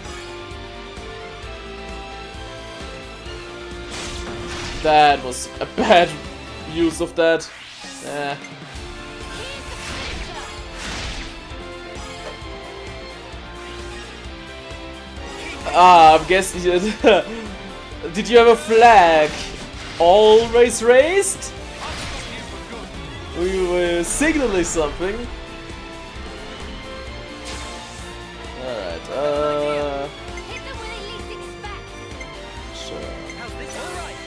That was a bad use of that. Eh. Ah, I'm guessing. Did you have a flag? Always raised? We were signaling something. Alright, Hit them when they least expect. sure. How's this? All right.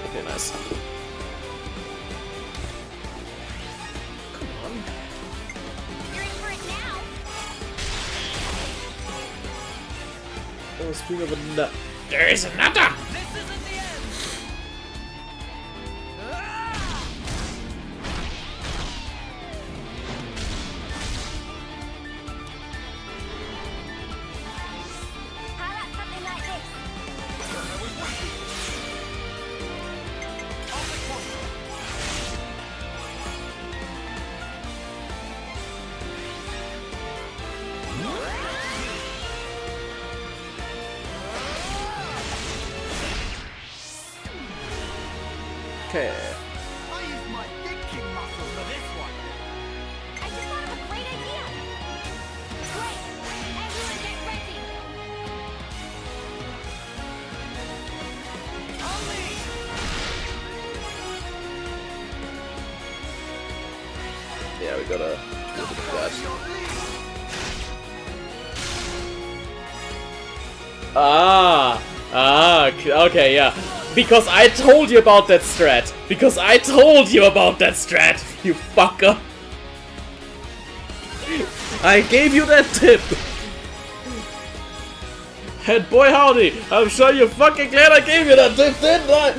Okay, nice. Come on. You're in for it now. Oh, speaking of another. There is another! This isn't the end. How about something like this? Okay. I use my thinking muscle for this one. I just thought of a great idea. Great. Everyone get ready. Yeah, we gotta look at that. Okay, yeah. Because I told you about that strat. Because I told you about that strat, you fucker. I gave you that tip. And boy howdy, I'm sure you're fucking glad I gave you that tip, didn't I?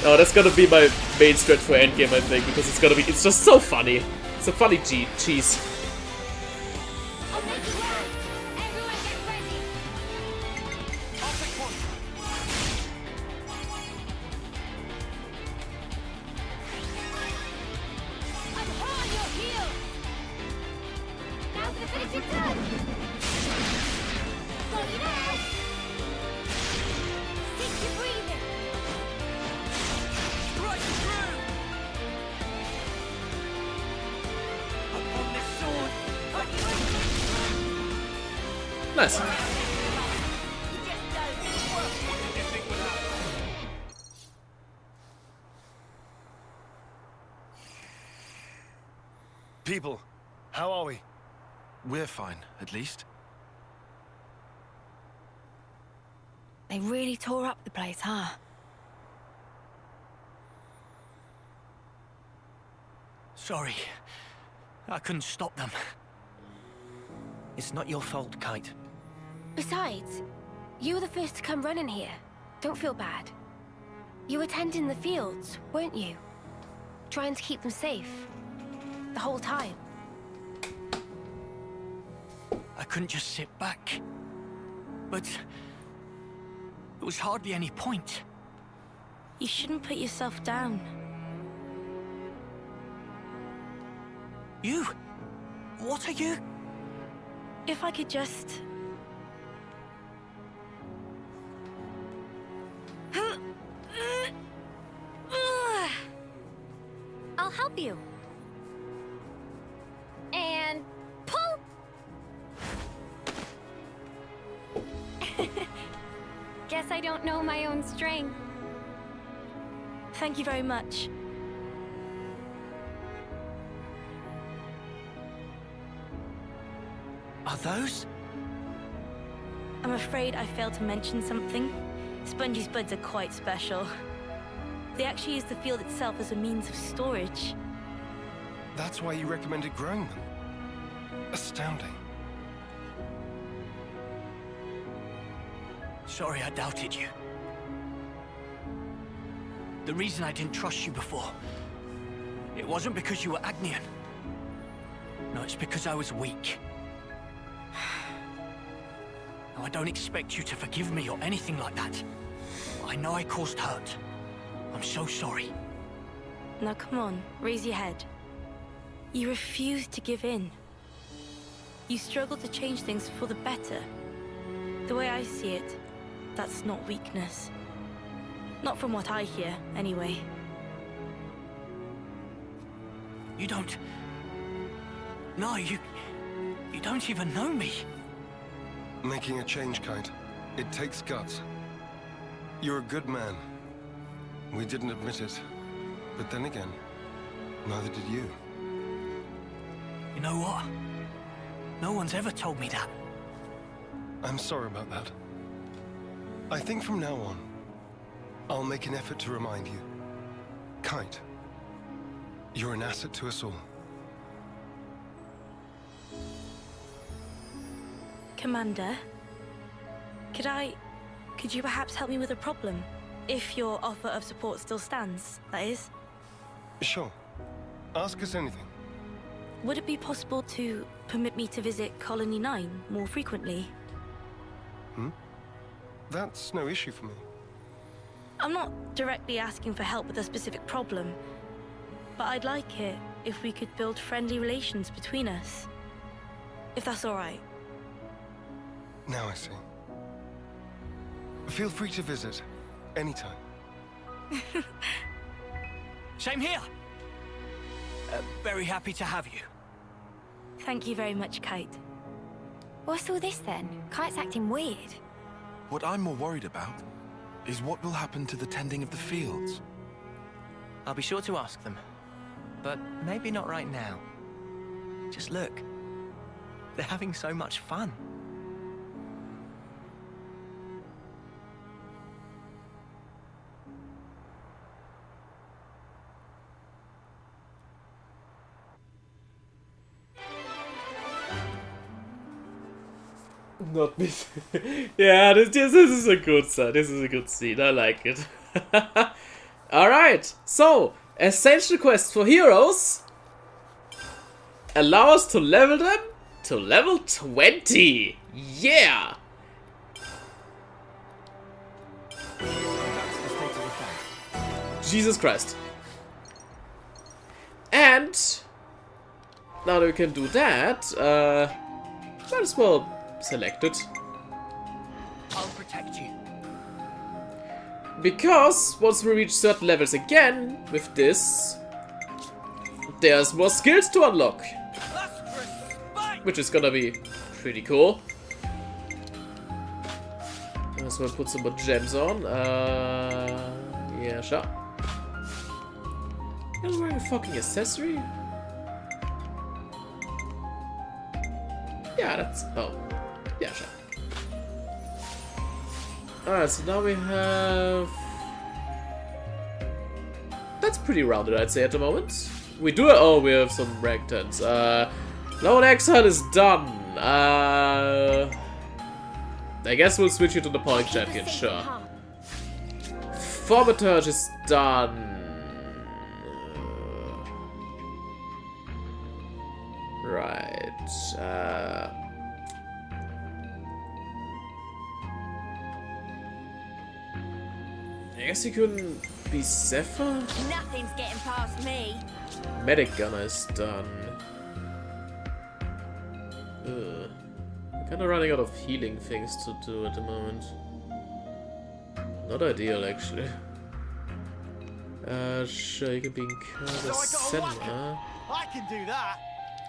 Oh, that's gonna be my main strat for endgame, I think, because it's just so funny. It's a funny cheese. I'll make it last. Everyone get ready. I'm hard on your heels. Now for the finishing touch. Got it out. Take your breathing. Right through. Upon this sword. Nice. People, how are we? We're fine, at least. They really tore up the place, huh? Sorry. I couldn't stop them. It's not your fault, Kite. Besides, you were the first to come running here. Don't feel bad. You were tending the fields, weren't you? Trying to keep them safe. The whole time. I couldn't just sit back. But there was hardly any point. You shouldn't put yourself down. You? What are you? If I could just... I'll help you. And pull. Guess I don't know my own strength. Thank you very much. Are those? I'm afraid I failed to mention something. Spongy's buds are quite special. They actually use the field itself as a means of storage. That's why you recommended growing them. Astounding. Sorry I doubted you. The reason I didn't trust you before, it wasn't because you were Agnian. No, it's because I was weak. Now, I don't expect you to forgive me or anything like that. I know I caused hurt. I'm so sorry. Now come on, raise your head. You refuse to give in. You struggle to change things for the better. The way I see it, that's not weakness. Not from what I hear, anyway. You don't... No, you don't even know me. Making a change, Kite. It takes guts. You're a good man. We didn't admit it. But then again, neither did you. You know what? No one's ever told me that. I'm sorry about that. I think from now on, I'll make an effort to remind you. Kite, you're an asset to us all. Commander, could you perhaps help me with a problem? If your offer of support still stands, that is. Sure. Ask us anything. Would it be possible to permit me to visit Colony 9 more frequently? That's no issue for me. I'm not directly asking for help with a specific problem, but I'd like it if we could build friendly relations between us. If that's all right. Now I see. Feel free to visit anytime. Same here. Very happy to have you. Thank you very much, Kite. What's all this then? Kite's acting weird. What I'm more worried about is what will happen to the tending of the fields. I'll be sure to ask them. But maybe not right now. Just look. They're having so much fun. Not me. Yeah, this is a good scene. This is a good scene. I like it. Alright, so essential quest for heroes. Allow us to level them to level 20. Yeah! Jesus Christ. And now that we can do that, might as well select it. I'll protect you. Because once we reach certain levels again with this, there's more skills to unlock. Which is gonna be pretty cool. Might as well put some more gems on. Yeah, sure. You're wearing a fucking accessory? Yeah, that's... Oh. Yeah, sure. Alright, so now we have... That's pretty rounded, I'd say, at the moment. We do... Oh, we have some rank 10s. Lone Exile is done. I guess we'll switch you to the Point Champion, sure. Thaumaturge is done. Right. I guess you couldn't be Zephyr? Nothing's getting past me. Medic Gunner is done. Ugh. I'm kinda running out of healing things to do at the moment. Not ideal, actually. Sure, you can be Incarnate Senna. I can do that.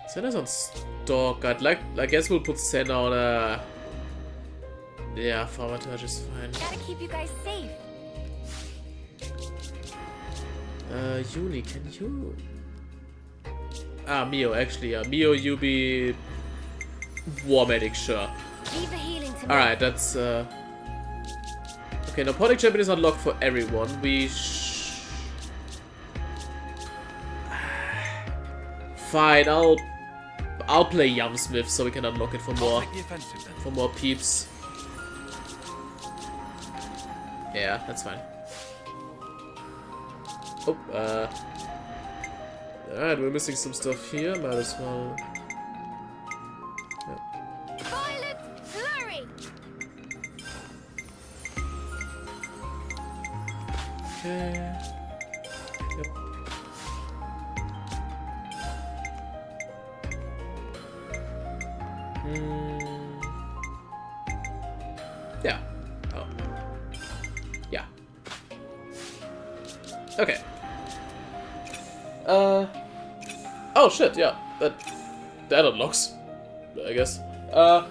Senna's on Stalk. I guess we'll put Senna on yeah, Thaumaturge is fine. Gotta keep you guys safe. Yuli, can you... Mio, actually, yeah. Mio, you be... War Medic, sure. Leave the healing to me. Alright, that's okay, Napoleonic Champion is unlocked for everyone. Fine, I'll play Yamsmith so we can unlock it for more peeps. Yeah, that's fine. Oh, alright, we're missing some stuff here. Might as well. Violent flurry. Okay. Yep. Yeah. Oh. Yeah. Okay. Oh shit, yeah. That unlocks, I guess. I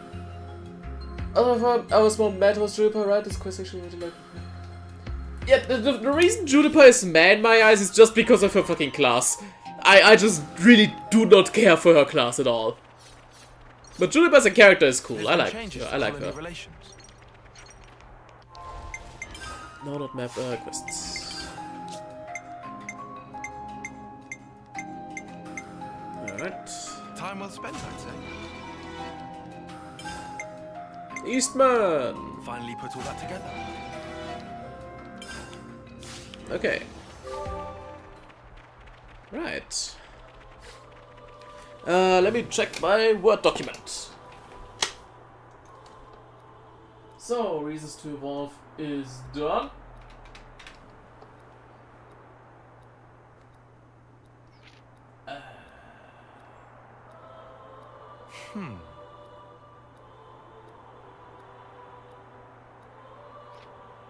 was more mad was Juniper, right? This quest actually really like. Yeah, the reason Juniper is mad in my eyes is just because of her fucking class. I just really do not care for her class at all. But Juniper as a character is cool. I like her. No, not map, quests. Alright. Time well spent, I'd say. Eastman! Finally put all that together. Okay. Right. Let me check my Word document. So, Reasons to Evolve is done.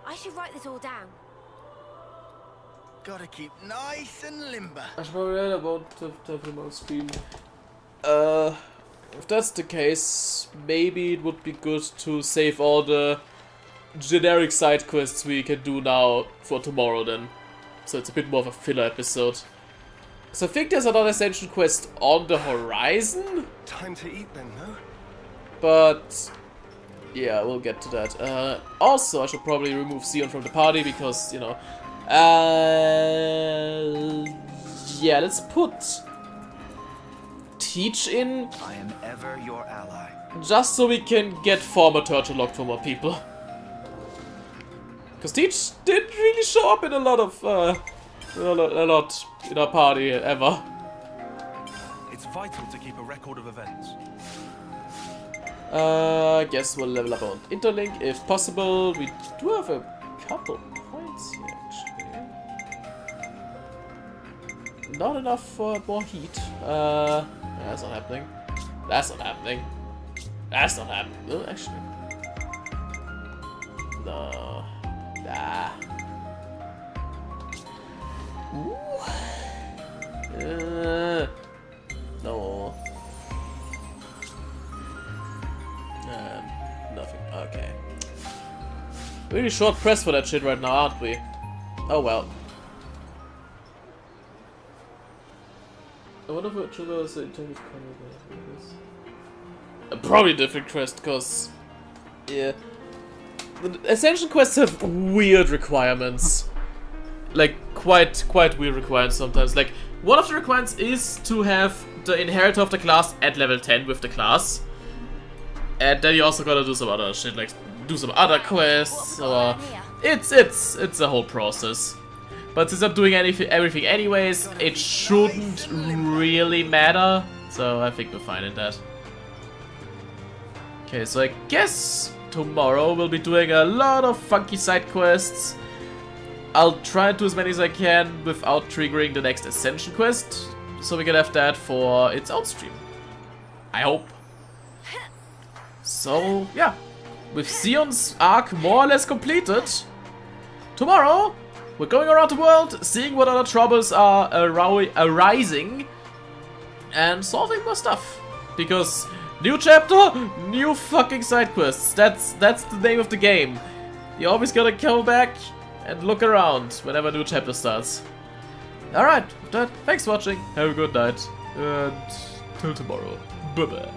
I should write this all down. Gotta keep nice and limber. I should probably read about the on stream. If that's the case, maybe it would be good to save all the generic side quests we can do now for tomorrow then. So it's a bit more of a filler episode. So I think there's another Ascension quest on the horizon. Time to eat then, no? But yeah, we'll get to that. Also, I should probably remove Sion from the party because, you know. Yeah, let's put Teach in. I am ever your ally. Just so we can get former Turtle locked for more people. Because Teach didn't really show up in a lot of a lot in our party ever. It's vital to keep a record of events. I guess we'll level up on Interlink if possible. We do have a couple points here actually. Not enough for more heat. That's not happening. That's not happening. That's not happening. Oh, actually. No. Nah. No. Nothing. Okay. Really short press for that shit right now, aren't we? Oh well. I wonder what Trevor was intended to come with. Probably a different quest, because yeah, the Ascension quests have weird requirements. Like quite weird requirements sometimes. Like one of the requirements is to have the inheritor of the class at level 10 with the class. And then you also gotta do some other shit, like do some other quests, or it's a whole process. But since I'm doing everything anyways, it shouldn't really matter. So I think we're fine in that. Okay, so I guess tomorrow we'll be doing a lot of funky side quests. I'll try and do as many as I can without triggering the next Ascension quest, so we can have that for its own stream. I hope. So, yeah. With Sion's arc more or less completed, tomorrow we're going around the world, seeing what other troubles are arising, and solving more stuff. Because new chapter, new fucking side quests. That's the name of the game. You always gotta come back and look around whenever a new chapter starts. Alright, with that, thanks for watching, have a good night, and till tomorrow. Bye bye.